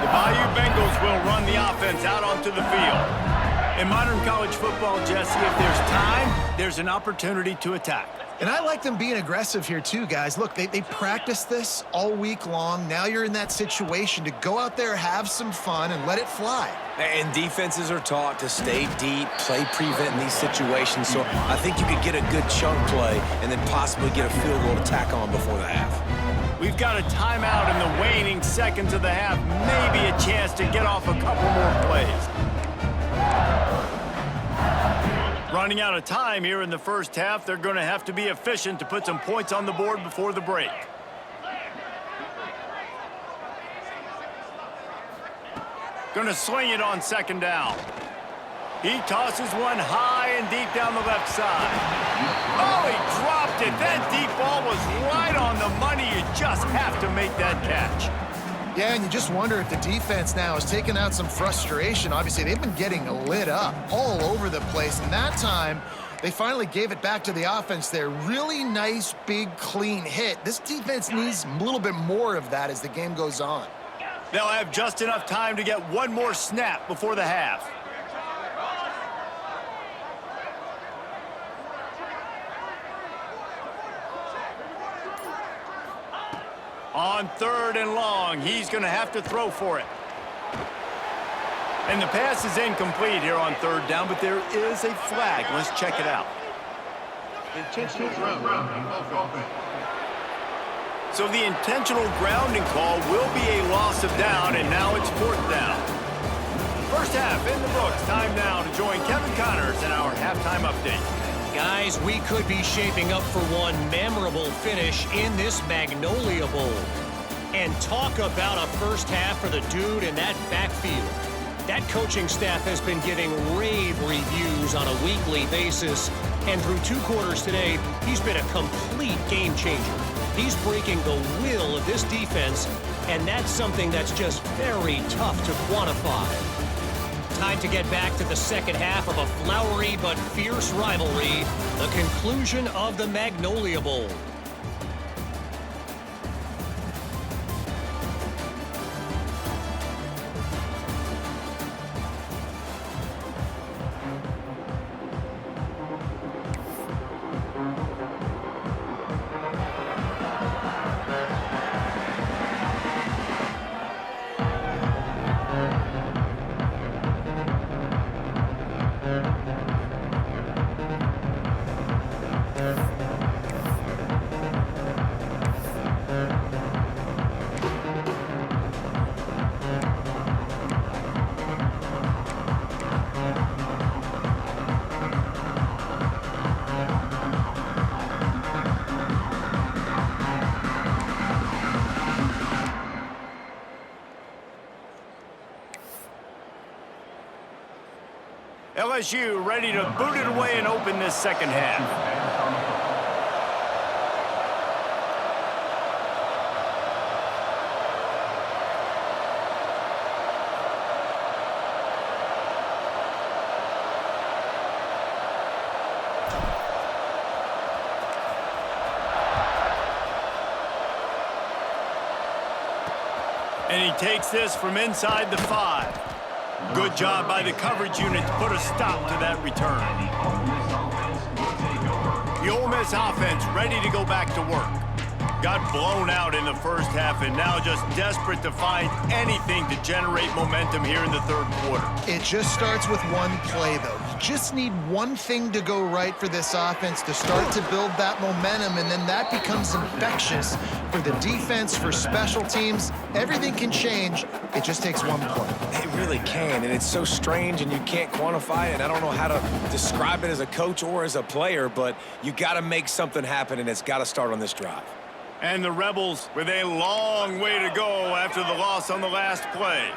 The Bayou Bengals will run the offense out onto the field. In modern college football, Jesse, if there's time, there's an opportunity to attack. And I like them being aggressive here too, guys. Look, they practiced this all week long. Now you're in that situation to go out there, have some fun, and let it fly. And defenses are taught to stay deep, play prevent in these situations. So I think you could get a good chunk play and then possibly get a field goal to tack on before the half. We've got a timeout in the waning seconds of the half. Maybe a chance to get off a couple more plays. Running out of time here in the first half. They're going to have to be efficient to put some points on the board before the break. Going to sling it on second down. He tosses one high and deep down the left side. Oh, he dropped it. That deep ball was right on the money. You just have to make that catch. Yeah, and you just wonder if the defense now is taking out some frustration. Obviously, they've been getting lit up all over the place. And that time, they finally gave it back to the offense there. Really nice, big, clean hit. This defense needs a little bit more of that as the game goes on. They'll have just enough time to get one more snap before the half. On third and long, he's going to have to throw for it. And the pass is incomplete here on third down, but there is a flag. Let's check it out. Intentional grounding. So the intentional grounding call will be a loss of down, and now it's fourth down. First half in the books. Time now to join Kevin Connors in our halftime update. Guys, we could be shaping up for one memorable finish in this Magnolia Bowl. And talk about a first half for the dude in that backfield. That coaching staff has been giving rave reviews on a weekly basis. And through 2 quarters today, he's been a complete game changer. He's breaking the will of this defense, and that's something that's just very tough to quantify. Time to get back to the second half of a flowery but fierce rivalry, the conclusion of the Magnolia Bowl. LSU ready to boot it away and open this second half. And he takes this from inside the 5. Good job by the coverage unit to put a stop to that return. The Ole Miss offense ready to go back to work. Got blown out in the first half and now just desperate to find anything to generate momentum here in the third quarter. It just starts with one play, though. You just need one thing to go right for this offense to start to build that momentum, and then that becomes infectious for the defense, for special teams. Everything can change. It just takes one play. It really can, and it's so strange, and you can't quantify it. And I don't know how to describe it as a coach or as a player, but you got to make something happen, and it's got to start on this drive. And the Rebels with a long way to go after the loss on the last play.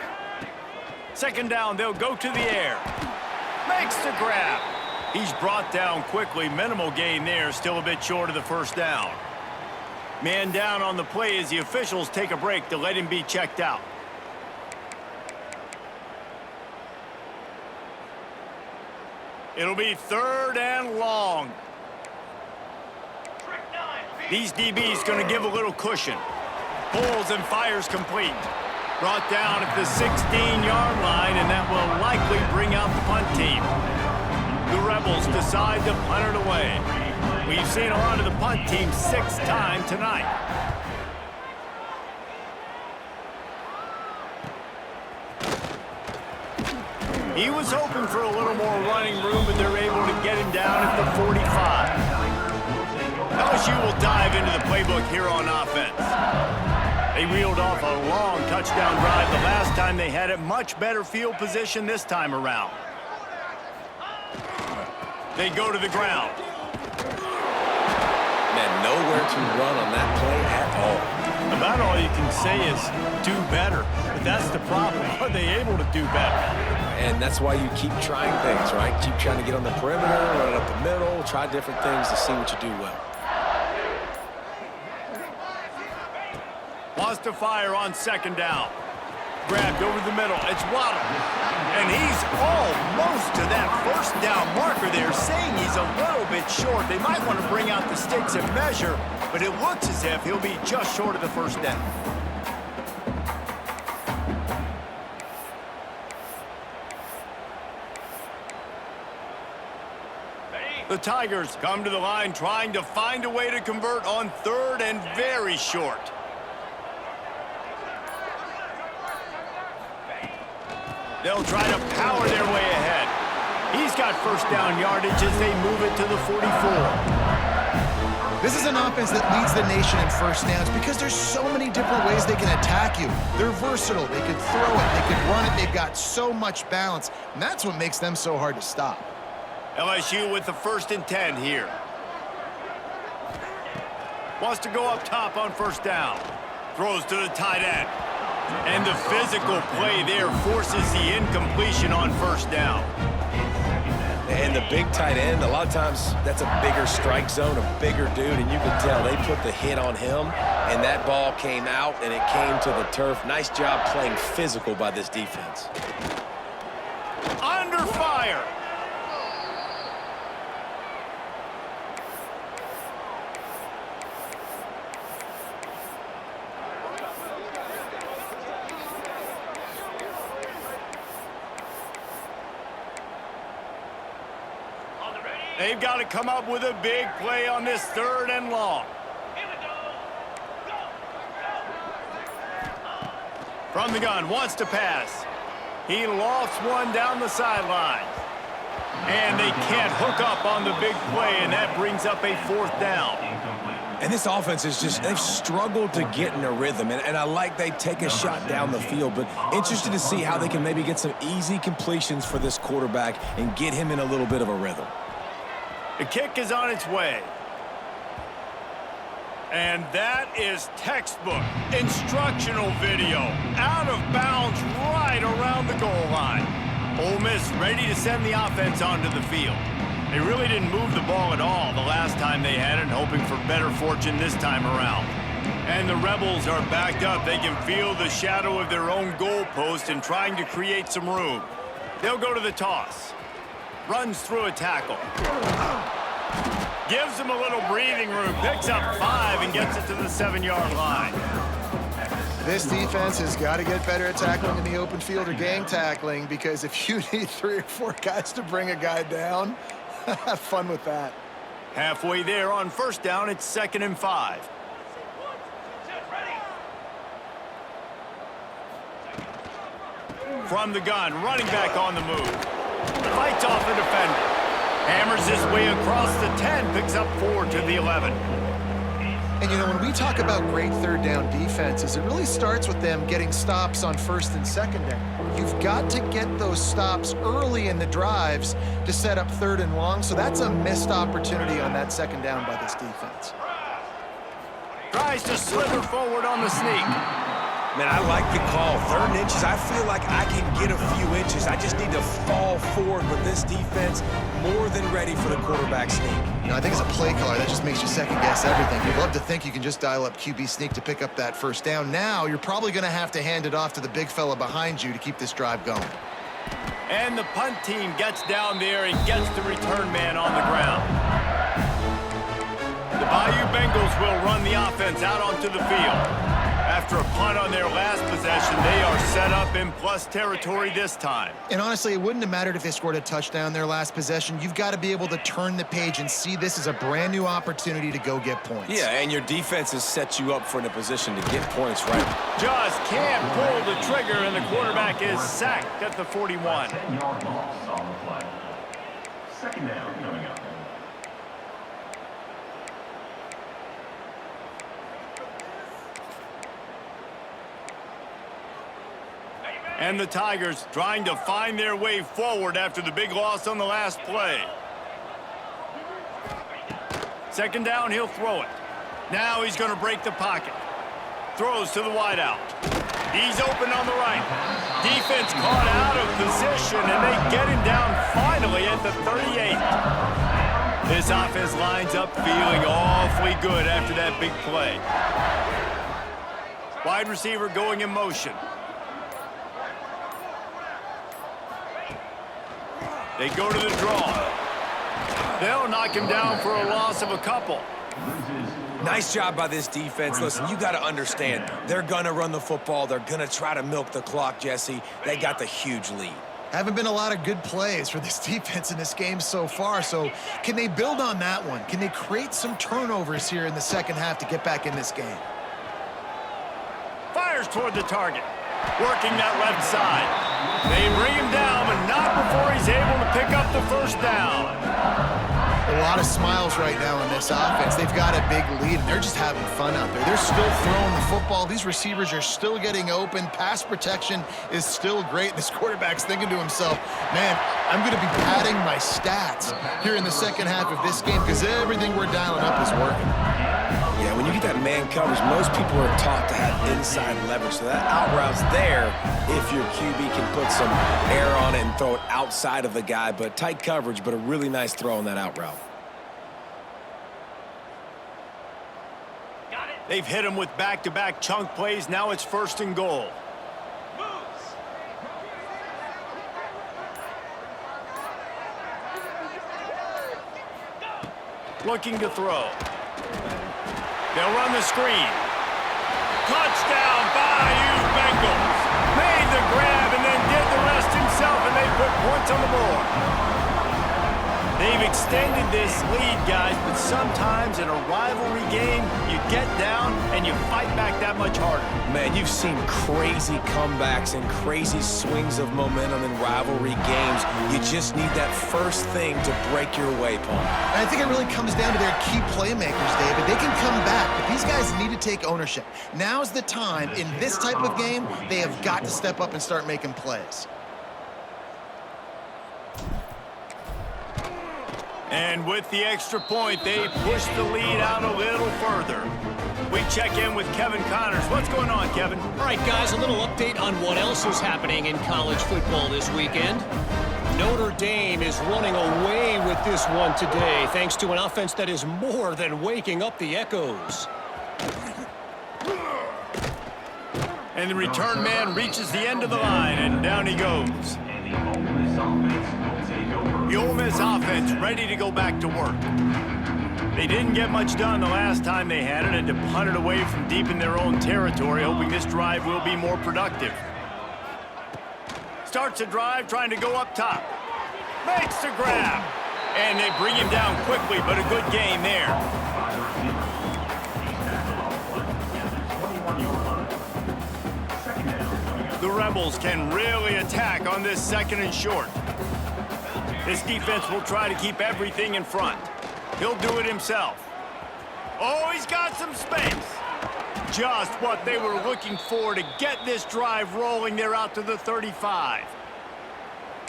Second down, they'll go to the air. Makes the grab. He's brought down quickly. Minimal gain there, still a bit short of the first down. Man down on the play as the officials take a break to let him be checked out. It'll be third and long. These DBs going to give a little cushion. Pulls and fires complete. Brought down at the 16-yard line, and that will likely bring out the punt team. The Rebels decide to punt it away. We've seen a lot of the punt team 6 times tonight. He was hoping for a little more running room, but they're able to get him down at the 45. LSU will dive into the playbook here on offense. They reeled off a long touchdown drive the last time they had it. Much better field position this time around. They go to the ground. Man, nowhere to run on that play at all. About all you can say is do better. But that's the problem. Are they able to do better? And that's why you keep trying things, right? Keep trying to get on the perimeter, run it up the middle, try different things to see what you do well. Wants to fire on 2nd down. Grabbed over the middle. It's Waddle. And he's almost to that 1st down marker there, saying he's a little bit short. They might want to bring out the sticks and measure, but it looks as if he'll be just short of the 1st down. The Tigers come to the line trying to find a way to convert on 3rd and very short. They'll try to power their way ahead. He's got 1st down yardage as they move it to the 44. This is an offense that leads the nation in 1st downs because there's so many different ways they can attack you. They're versatile. They can throw it. They can run it. They've got so much balance, and that's what makes them so hard to stop. LSU with the 1st and 10 here. Wants to go up top on 1st down. Throws to the tight end. And the physical play there forces the incompletion on 1st down. And the big tight end, a lot of times that's a bigger strike zone, a bigger dude, and you can tell they put the hit on him, and that ball came out, and it came to the turf. Nice job playing physical by this defense. Under fire. They've got to come up with a big play on this 3rd and long. From the gun, wants to pass. He lofts one down the sideline. And they can't hook up on the big play, and that brings up a 4th down. And this offense is just, they've struggled to get in a rhythm, and I like they take a shot down the field, but interested to see how they can maybe get some easy completions for this quarterback and get him in a little bit of a rhythm. The kick is on its way. And that is textbook instructional video. Out of bounds right around the goal line. Ole Miss ready to send the offense onto the field. They really didn't move the ball at all the last time they had it, hoping for better fortune this time around. And the Rebels are backed up. They can feel the shadow of their own goalpost and trying to create some room. They'll go to the toss. Runs through a tackle. Gives him a little breathing room. Picks up 5 and gets it to the 7-yard line. This defense has got to get better at tackling in the open field or gang tackling, because if you need 3 or 4 guys to bring a guy down, have fun with that. Halfway there on 1st down, it's 2nd and 5. From the gun, running back on the move. Fights off the defender. Hammers his way across the 10, picks up 4 to the 11. And, you know, when we talk about great 3rd down defenses, it really starts with them getting stops on 1st and 2nd down. You've got to get those stops early in the drives to set up 3rd and long, so that's a missed opportunity on that 2nd down by this defense. Tries to slither forward on the sneak. Man, I like the call. 3rd and inches, I feel like I can get a few inches. I just need to fall forward with this defense, more than ready for the quarterback sneak. You know, I think as a play caller, that just makes you second-guess everything. You'd love to think you can just dial up QB sneak to pick up that 1st down. Now, you're probably going to have to hand it off to the big fella behind you to keep this drive going. And the punt team gets down there and gets the return man on the ground. The Bayou Bengals will run the offense out onto the field. After a punt on their last possession, they are set up in plus territory this time. And honestly, it wouldn't have mattered if they scored a touchdown their last possession. You've got to be able to turn the page and see this as a brand new opportunity to go get points. Yeah, and your defense has set you up for a position to get points, right? Just can't pull the trigger, and the quarterback is sacked at the 41. 10-yard loss on the play. Second down coming up. And the Tigers trying to find their way forward after the big loss on the last play. Second down, he'll throw it. Now he's going to break the pocket. Throws to the wideout. He's open on the right. Defense caught out of position, and they get him down finally at the 38. This offense lines up feeling awfully good after that big play. Wide receiver going in motion. They go to the draw. They'll knock him down for a loss of a couple. Nice job by this defense. Listen, you got to understand, they're going to run the football. They're going to try to milk the clock, Jesse. They got the huge lead. Haven't been a lot of good plays for this defense in this game so far, so can they build on that one? Can they create some turnovers here in the second half to get back in this game? Fires toward the target. Working that left side. They bring him down, but not before he's able to pick up the first down. A lot of smiles right now in this offense. They've got a big lead, and they're just having fun out there. They're still throwing the football. These receivers are still getting open. Pass protection is still great. This quarterback's thinking to himself, man, I'm going to be padding my stats here in the second half of this game because everything we're dialing up is working. Yeah, when you get that man coverage, most people are taught to have inside leverage. So that out route's there if your QB can put some air on it and throw it outside of the guy. But tight coverage, but a really nice throw on that out route. They've hit him with back-to-back chunk plays. Now it's first and goal. Looking to throw. They'll run the screen. Touchdown, Bayou Bengals. Made the grab and then did the rest himself, and they put points on the board. They've extended this lead, guys, but sometimes in a rivalry game, you get down and you fight back that much harder. Man, you've seen crazy comebacks and crazy swings of momentum in rivalry games. You just need that first thing to break your way, Paul. And I think it really comes down to their key playmakers, David. They can come back, but these guys need to take ownership. Now's the time. In this type of game, they have got to step up and start making plays. And with the extra point, they push the lead out a little further. We check in with Kevin Connors. What's going on, Kevin? All right, guys, a little update on what else is happening in college football this weekend. Notre Dame is running away with this one today, thanks to an offense that is more than waking up the echoes. And the return man reaches the end of the line, and down he goes. The Ole Miss offense ready to go back to work. They didn't get much done the last time they had it, and to punt it away from deep in their own territory, hoping this drive will be more productive. Starts a drive trying to go up top. Makes the grab. And they bring him down quickly, but a good game there. The Rebels can really attack on this second and short. This defense will try to keep everything in front. He'll do it himself. Oh, he's got some space. Just what they were looking for to get this drive rolling. They're out to the 35.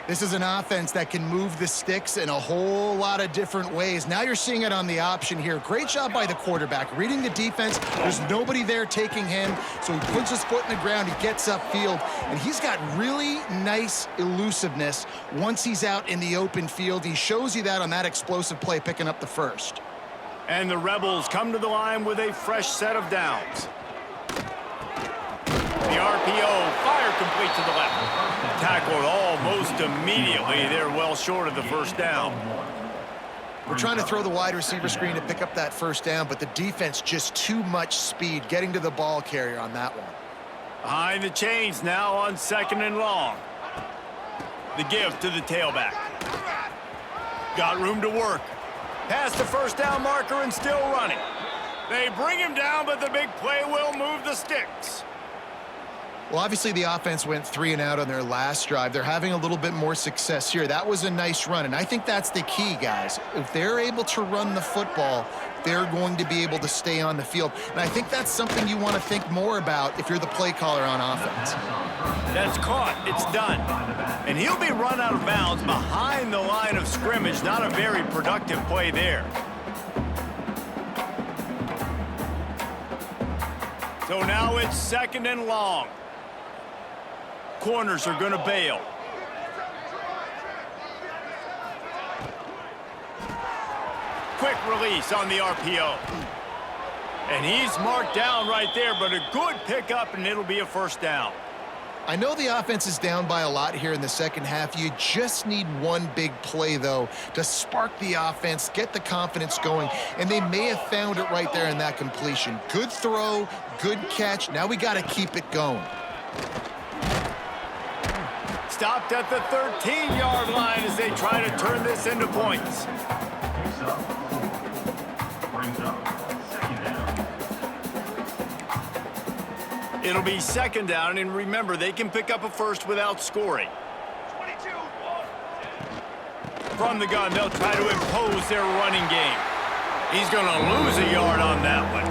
This is an offense that can move the sticks in a whole lot of different ways. Now you're seeing it on the option here. Great job by the quarterback. Reading the defense, there's nobody there taking him, so he puts his foot in the ground, he gets upfield, and he's got really nice elusiveness once he's out in the open field. He shows you that on that explosive play, picking up the first. And the Rebels come to the line with a fresh set of downs. The RPO, fire complete to the left. Tackled almost immediately. They're well short of the first down. We're trying to throw the wide receiver screen to pick up that first down, but the defense just too much speed getting to the ball carrier on that one. Behind the chains now on 2nd and long. The give to the tailback. Got room to work. Past the first down marker and still running. They bring him down, but the big play will move the sticks. Well, obviously the offense went 3 and out on their last drive. They're having a little bit more success here. That was a nice run, and I think that's the key, guys. If they're able to run the football, they're going to be able to stay on the field. And I think that's something you want to think more about if you're the play caller on offense. That's caught. It's done. And he'll be run out of bounds behind the line of scrimmage. Not a very productive play there. So now it's 2nd and long. Corners are going to bail. Quick release on the RPO. And he's marked down right there, but a good pickup, and it'll be a first down. I know the offense is down by a lot here in the second half. You just need one big play, though, to spark the offense, get the confidence going, and they may have found it right there in that completion. Good throw, good catch. Now we got to keep it going. Stopped at the 13-yard line as they try to turn this into points. Brings up 2nd down. It'll be 2nd down, and remember, they can pick up a first without scoring. From the gun, they'll try to impose their running game. He's going to lose a yard on that one.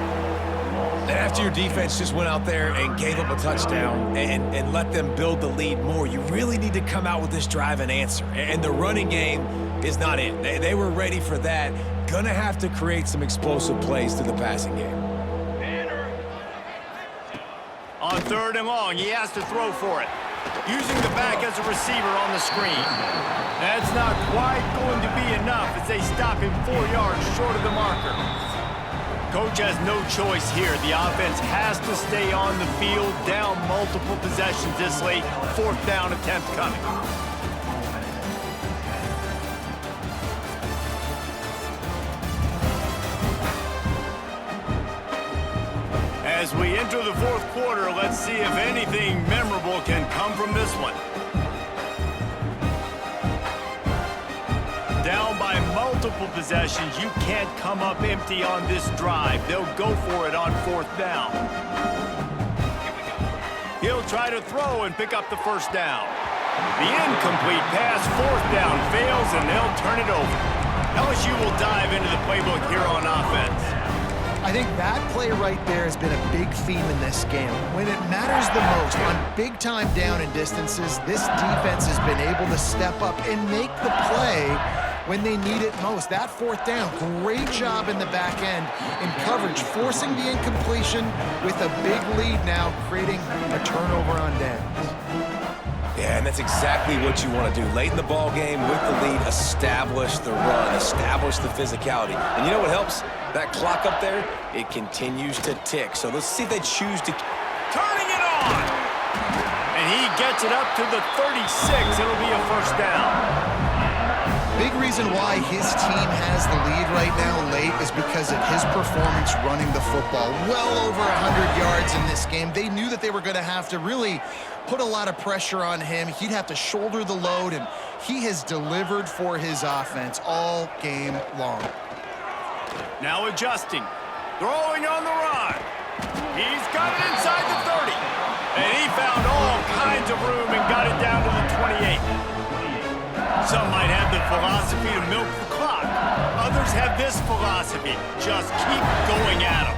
And after your defense just went out there and gave up a touchdown and let them build the lead more, you really need to come out with this drive and answer. And the running game is not it. They were ready for that. Gonna have to create some explosive plays through the passing game. On 3rd and long, he has to throw for it. Using the back as a receiver on the screen. That's not quite going to be enough as they stop him 4 yards short of the marker. Coach has no choice here. The offense has to stay on the field, down multiple possessions this late. 4th down attempt coming. As we enter the 4th quarter, let's see if anything memorable can come from this one. Down by multiple possessions, you can't come up empty on this drive. They'll go for it on 4th down. He'll try to throw and pick up the first down. The incomplete pass, 4th down, fails, and they'll turn it over. LSU will dive into the playbook here on offense. I think that play right there has been a big theme in this game. When it matters the most, on big-time down and distances, this defense has been able to step up and make the play when they need it most. That 4th down, great job in the back end in coverage, forcing the incompletion with a big lead now, creating a turnover on downs. Yeah, and that's exactly what you want to do. Late in the ball game with the lead, establish the run, establish the physicality. And you know what helps? That clock up there, it continues to tick. So let's see if they choose to... Turning it on! And he gets it up to the 36. It'll be a first down. Big reason why his team has the lead right now late is because of his performance running the football. Well over 100 yards in this game. They knew that they were going to have to really put a lot of pressure on him. He'd have to shoulder the load, and he has delivered for his offense all game long. Now adjusting. Throwing on the run. He's got it inside the 30. And he found all kinds of room and got it down to the 28. Some might have the philosophy to milk the clock. Others have this philosophy. Just keep going at them.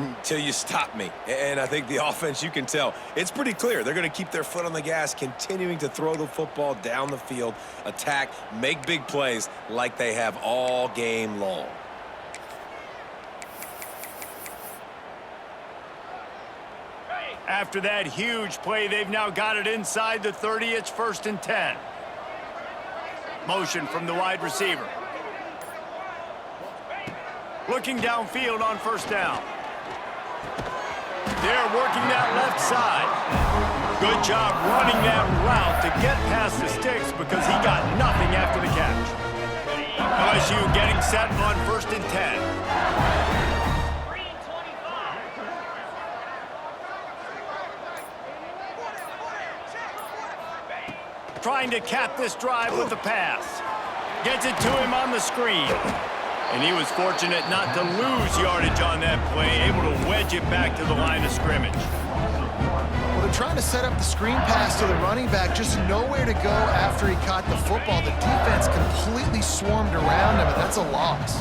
Until you stop me. And I think the offense, you can tell, it's pretty clear. They're going to keep their foot on the gas, continuing to throw the football down the field, attack, make big plays like they have all game long. After that huge play, they've now got it inside the 30. It's 1st and 10. Motion from the wide receiver. Looking downfield on 1st down. They're working that left side. Good job running that route to get past the sticks because he got nothing after the catch. LSU getting set on 1st and 10. Trying to cap this drive with the pass. Gets it to him on the screen. And he was fortunate not to lose yardage on that play, able to wedge it back to the line of scrimmage. Well, they're trying to set up the screen pass to the running back, just nowhere to go after he caught the football. The defense completely swarmed around him, and that's a loss.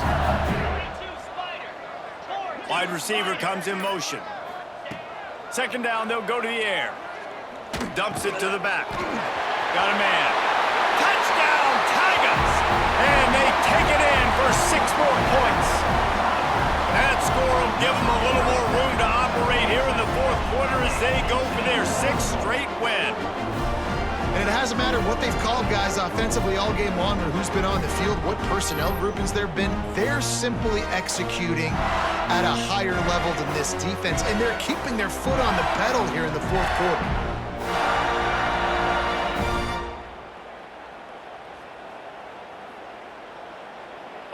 Wide receiver comes in motion. 2nd down, they'll go to the air. Dumps it to the back. Got a man. Touchdown, Tigers! And they take it in for 6 more points. That score will give them a little more room to operate here in the 4th quarter as they go for their 6th straight win. And it hasn't mattered what they've called guys offensively all game long or who's been on the field, what personnel groupings there have been. They're simply executing at a higher level than this defense, and they're keeping their foot on the pedal here in the 4th quarter.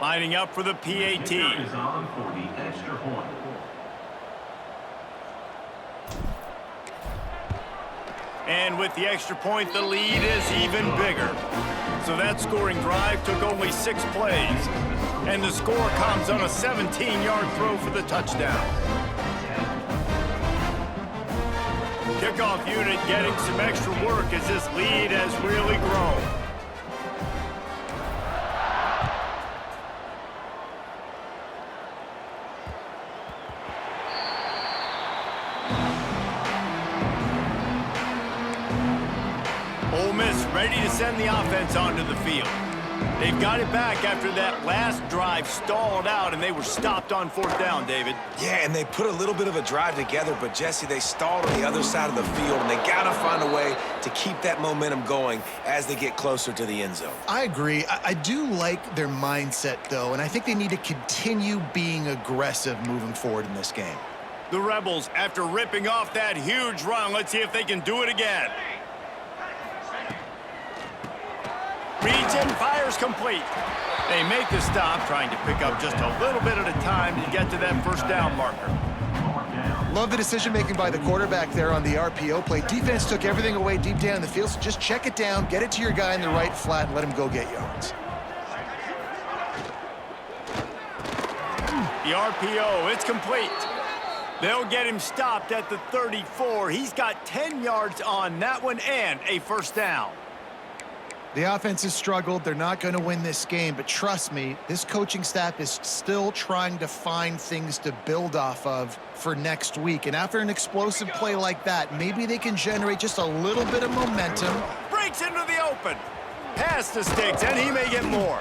Lining up for the PAT. Is on for the extra point. And with the extra point, the lead is even bigger. So that scoring drive took only 6 plays. And the score comes on a 17-yard throw for the touchdown. Kickoff unit getting some extra work as this lead has really grown. Ole Miss ready to send the offense onto the field. They've got it back after that last drive stalled out, and they were stopped on 4th down, David. Yeah, and they put a little bit of a drive together, but, Jesse, they stalled on the other side of the field, and they got to find a way to keep that momentum going as they get closer to the end zone. I agree. I do like their mindset, though, and I think they need to continue being aggressive moving forward in this game. The Rebels, after ripping off that huge run, let's see if they can do it again. Reads in, fires complete. They make the stop, trying to pick up just a little bit at a time to get to that 1st down marker. Love the decision-making by the quarterback there on the RPO play. Defense took everything away deep down the field, so just check it down, get it to your guy in the right flat, and let him go get yards. The RPO, it's complete. They'll get him stopped at the 34. He's got 10 yards on that one and a 1st down. The offense has struggled. They're not going to win this game, but trust me, this coaching staff is still trying to find things to build off of for next week. And after an explosive play like that, maybe they can generate just a little bit of momentum. Breaks into the open. Pass to Sticks, and he may get more.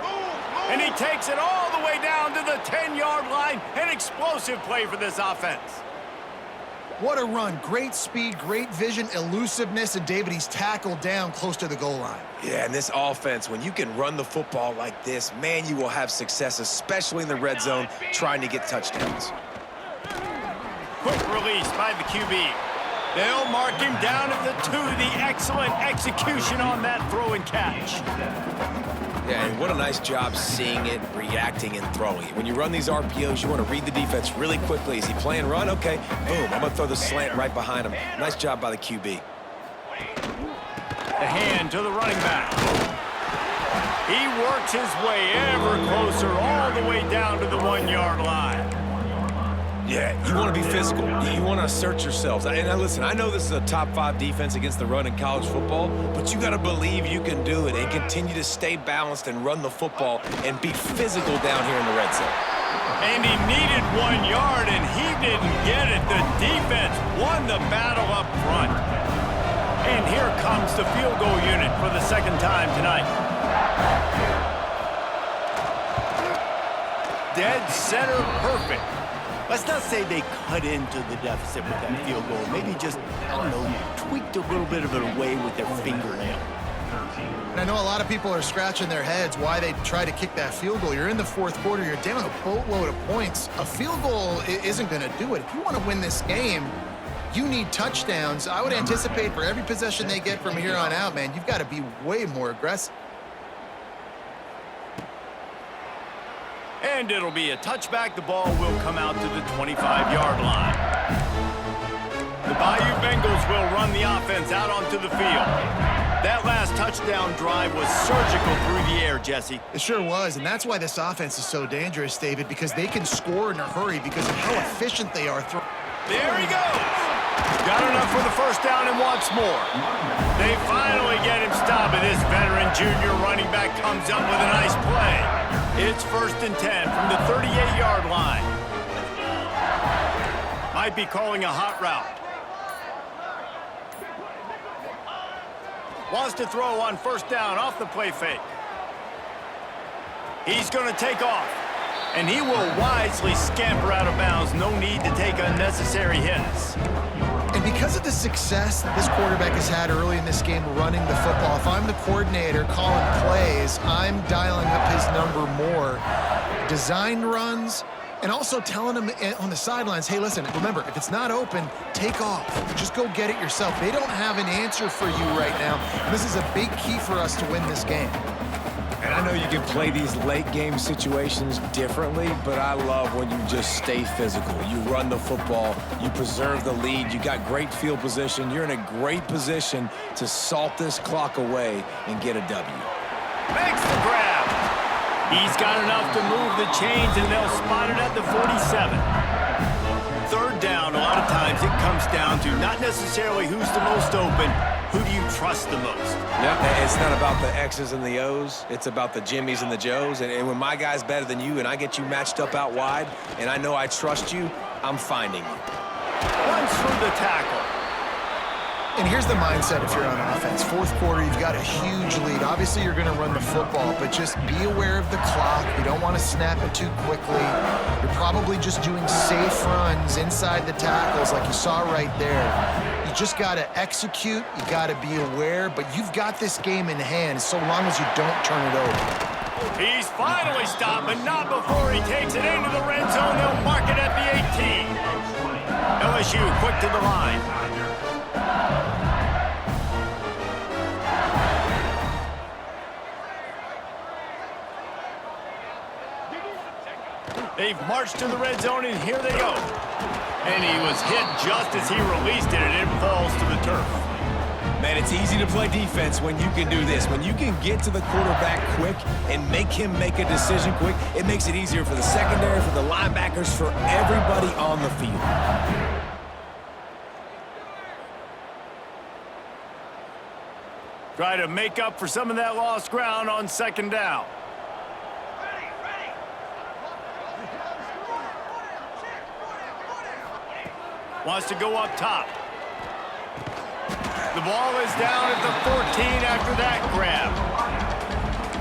And he takes it all the way down to the 10-yard line. An explosive play for this offense. What a run. Great speed, great vision, elusiveness, and David, he's tackled down close to the goal line. Yeah, and this offense, when you can run the football like this, man, you will have success, especially in the red zone, trying to get touchdowns. Quick release by the QB. They'll mark him down at the 2. The excellent execution on that throw and catch. Yeah, and what a nice job seeing it, reacting, and throwing it. When you run these RPOs, you want to read the defense really quickly. Is he playing run? Okay, boom, I'm going to throw the slant right behind him. Nice job by the QB. The hand to the running back. He works his way ever closer all the way down to the 1-yard line. Yeah, you want to be physical. You want to assert yourselves. And now listen, I know this is a top 5 defense against the run in college football, but you got to believe you can do it and continue to stay balanced and run the football and be physical down here in the red zone. And he needed 1 yard, and he didn't get it. The defense won the battle up front. And here comes the field goal unit for the 2nd time tonight. Dead center perfect. Let's not say they cut into the deficit with that field goal. Maybe just, I don't know, tweaked a little bit of it away with their fingernail. And I know a lot of people are scratching their heads why they try to kick that field goal. You're in the 4th quarter. You're down a boatload of points. A field goal isn't going to do it. If you want to win this game, you need touchdowns. I would anticipate for every possession they get from here on out, man, you've got to be way more aggressive. And it'll be a touchback. The ball will come out to the 25-yard line. The Bayou Bengals will run the offense out onto the field. That last touchdown drive was surgical through the air, Jesse. It sure was, and that's why this offense is so dangerous, David, because they can score in a hurry because of how efficient they are. There he goes. Got enough for the first down and wants more. They finally get him stopped, and this veteran junior running back comes up with a nice play. It's 1st and 10 from the 38-yard line. Might be calling a hot route. Wants to throw on 1st down off the play fake. He's going to take off. And he will wisely scamper out of bounds. No need to take unnecessary hits. And because of the success that this quarterback has had early in this game running the football, if I'm the coordinator calling plays, I'm dialing up his number more. Designed runs, and also telling him on the sidelines, hey, listen, remember, if it's not open, take off. Just go get it yourself. They don't have an answer for you right now. And this is a big key for us to win this game. And I know you can play these late-game situations differently, but I love when you just stay physical. You run the football, you preserve the lead, you got great field position, you're in a great position to salt this clock away and get a W. Makes the grab. He's got enough to move the chains, and they'll spot it at the 47. 3rd down, a lot of times it comes down to not necessarily who's the most open, who do you trust the most? Yep, it's not about the X's and the O's. It's about the Jimmys and the Joes. And when my guy's better than you and I get you matched up out wide and I know I trust you, I'm finding you. Runs through the tackle. And here's the mindset if you're on offense. 4th quarter, you've got a huge lead. Obviously, you're going to run the football, but just be aware of the clock. You don't want to snap it too quickly. You're probably just doing safe runs inside the tackles like you saw right there. You just got to execute. You got to be aware, but you've got this game in hand so long as you don't turn it over. He's finally stopped, but not before he takes it into the red zone. They'll mark it at the 18. LSU quick to the line. They've marched to the red zone, and here they go. And he was hit just as he released it, and it falls to the turf. Man, it's easy to play defense when you can do this. When you can get to the quarterback quick and make him make a decision quick, it makes it easier for the secondary, for the linebackers, for everybody on the field. Try to make up for some of that lost ground on 2nd down. Wants to go up top. The ball is down at the 14 after that grab.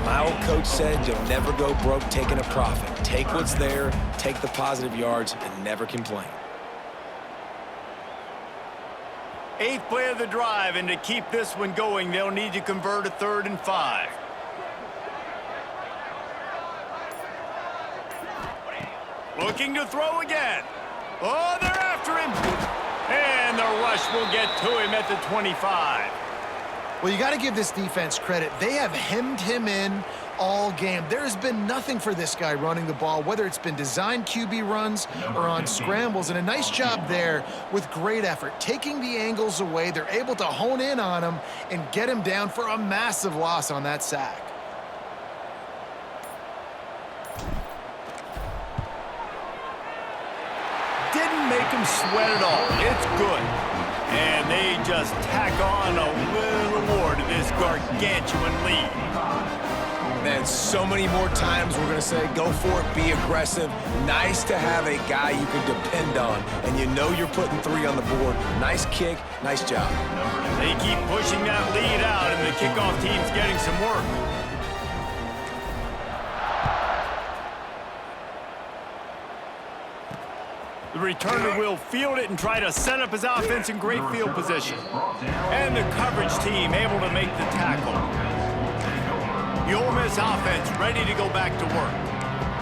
My old coach said you'll never go broke taking a profit. Take what's there, take the positive yards, and never complain. 8th play of the drive, and to keep this one going, they'll need to convert a 3rd and 5. Looking to throw again. Oh, they're after him. And the rush will get to him at the 25. Well, you got to give this defense credit. They have hemmed him in all game. There has been nothing for this guy running the ball, whether it's been designed QB runs or on scrambles, and a nice job there with great effort. Taking the angles away, they're able to hone in on him and get him down for a massive loss on that sack. Didn't make him sweat at all. It's good. And they just tack on a little more to this gargantuan lead. Man, so many more times we're going to say, go for it, be aggressive. Nice to have a guy you can depend on, and you know you're putting 3 on the board. Nice kick, nice job. They keep pushing that lead out, and the kickoff team's getting some work. The returner will field it and try to set up his offense in great field position. And the coverage team able to make the tackle. The Ole Miss offense ready to go back to work.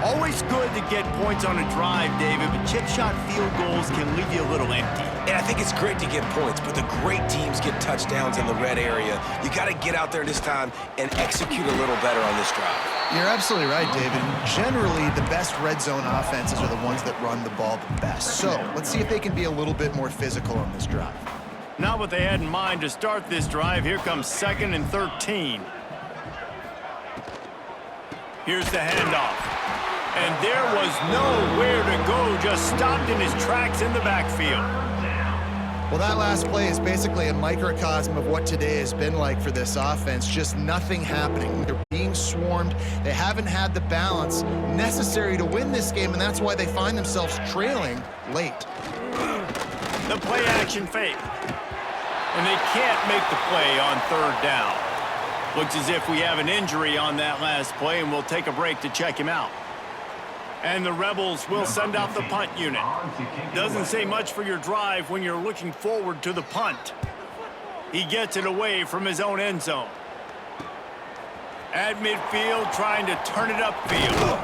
Always good to get points on a drive, David, but chip shot field goals can leave you a little empty. And I think it's great to get points, but the great teams get touchdowns in the red area. You got to get out there this time and execute a little better on this drive. You're absolutely right, David. Generally, the best red zone offenses are the ones that run the ball the best. So let's see if they can be a little bit more physical on this drive. Not what they had in mind to start this drive. Here comes 2nd and 13. Here's the handoff. And there was nowhere to go, just stopped in his tracks in the backfield. Well, that last play is basically a microcosm of what today has been like for this offense. Just nothing happening. They're being swarmed. They haven't had the balance necessary to win this game, and that's why they find themselves trailing late. The play action fake. And they can't make the play on 3rd down. Looks as if we have an injury on that last play, and we'll take a break to check him out. And the Rebels will send out the punt unit. Doesn't say much for your drive when you're looking forward to the punt. He gets it away from his own end zone. At midfield, trying to turn it upfield.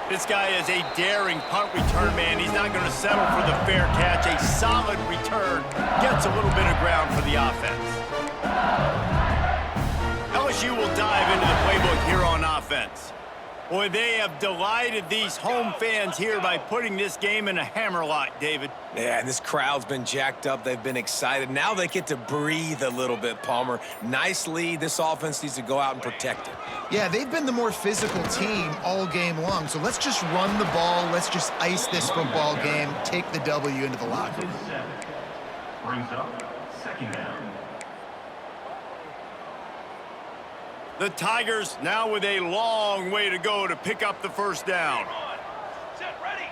This guy is a daring punt return man. He's not going to settle for the fair catch. A solid return. Gets a little bit of ground for the offense. LSU will dive into the playbook here on offense. Boy, they have delighted these home fans here by putting this game in a hammerlock, David. Yeah, and this crowd's been jacked up. They've been excited. Now they get to breathe a little bit, Palmer. Nice lead. This offense needs to go out and protect it. Yeah, they've been the more physical team all game long. So let's just run the ball. Let's just ice this football game. Take the W into the locker room. Brings up 2nd down. The Tigers now with a long way to go to pick up the 1st down. Set, ready.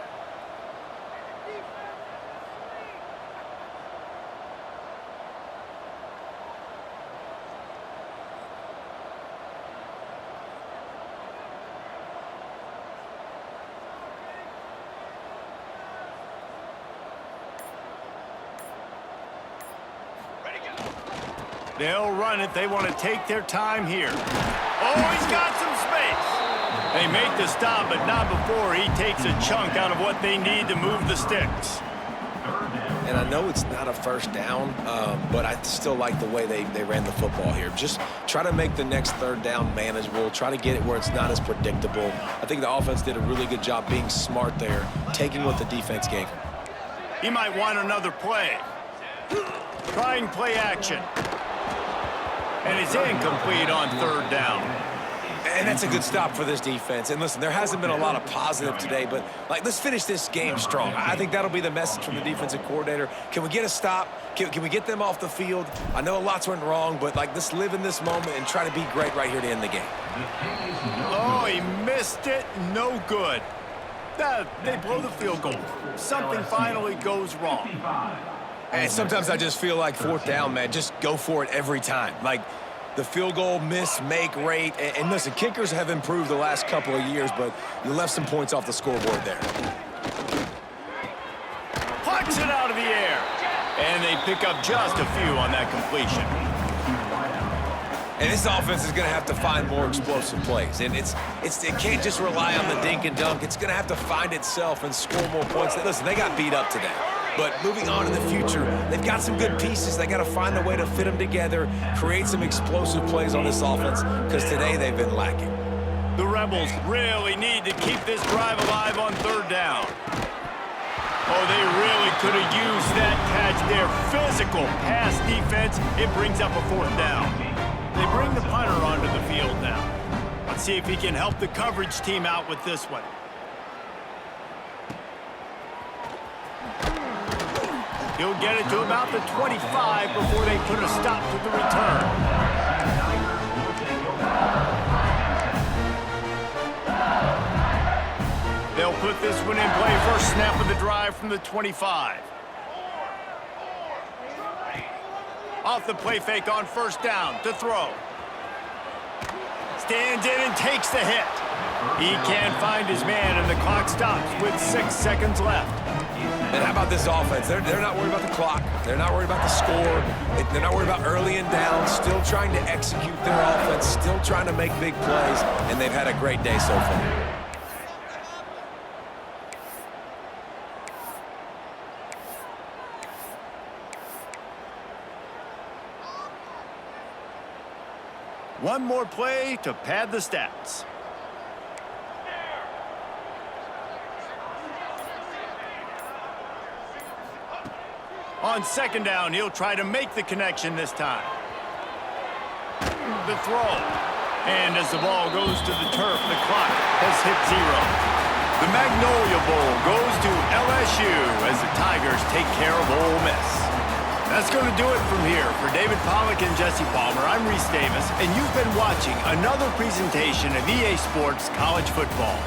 They'll run it. They want to take their time here. Oh, he's got some space. They make the stop, but not before he takes a chunk out of what they need to move the sticks. And I know it's not a 1st down, but I still like the way they ran the football here. Just try to make the next 3rd down manageable. Try to get it where it's not as predictable. I think the offense did a really good job being smart there, taking what the defense gave him. He might want another play. Trying play action. And it's incomplete on 3rd down. And that's a good stop for this defense. And listen, there hasn't been a lot of positive today, but let's finish this game strong. I think that'll be the message from the defensive coordinator. Can we get a stop? Can we get them off the field? I know lots went wrong, but let's live in this moment and try to be great right here to end the game. Oh, he missed it. No good. They blow the field goal. Something finally goes wrong. And sometimes I just feel like 4th down, man, just go for it every time. The field goal miss-make rate. And listen, kickers have improved the last couple of years, but you left some points off the scoreboard there. Plucks it out of the air. And they pick up just a few on that completion. And this offense is going to have to find more explosive plays. And it can't just rely on the dink and dunk. It's going to have to find itself and score more points. Listen, they got beat up today. But moving on in the future, they've got some good pieces. They got to find a way to fit them together, create some explosive plays on this offense, because today they've been lacking. The Rebels really need to keep this drive alive on 3rd down. Oh, they really could have used that catch there. Physical pass defense. It brings up a 4th down. They bring the punter onto the field now. Let's see if he can help the coverage team out with this one. He'll get it to about the 25 before they put a stop to the return. They'll put this one in play. First snap of the drive from the 25. Off the play fake on 1st down to throw. Stands in and takes the hit. He can't find his man, and the clock stops with 6 seconds left. And how about this offense? They're not worried about the clock. They're not worried about the score. They're not worried about early and down. Still trying to execute their offense. Still trying to make big plays. And they've had a great day so far. One more play to pad the stats. On second down, he'll try to make the connection this time. The throw. And as the ball goes to the turf, the clock has hit 0. The Magnolia Bowl goes to LSU as the Tigers take care of Ole Miss. That's going to do it from here. For David Pollack and Jesse Palmer, I'm Reese Davis, and you've been watching another presentation of EA Sports College Football.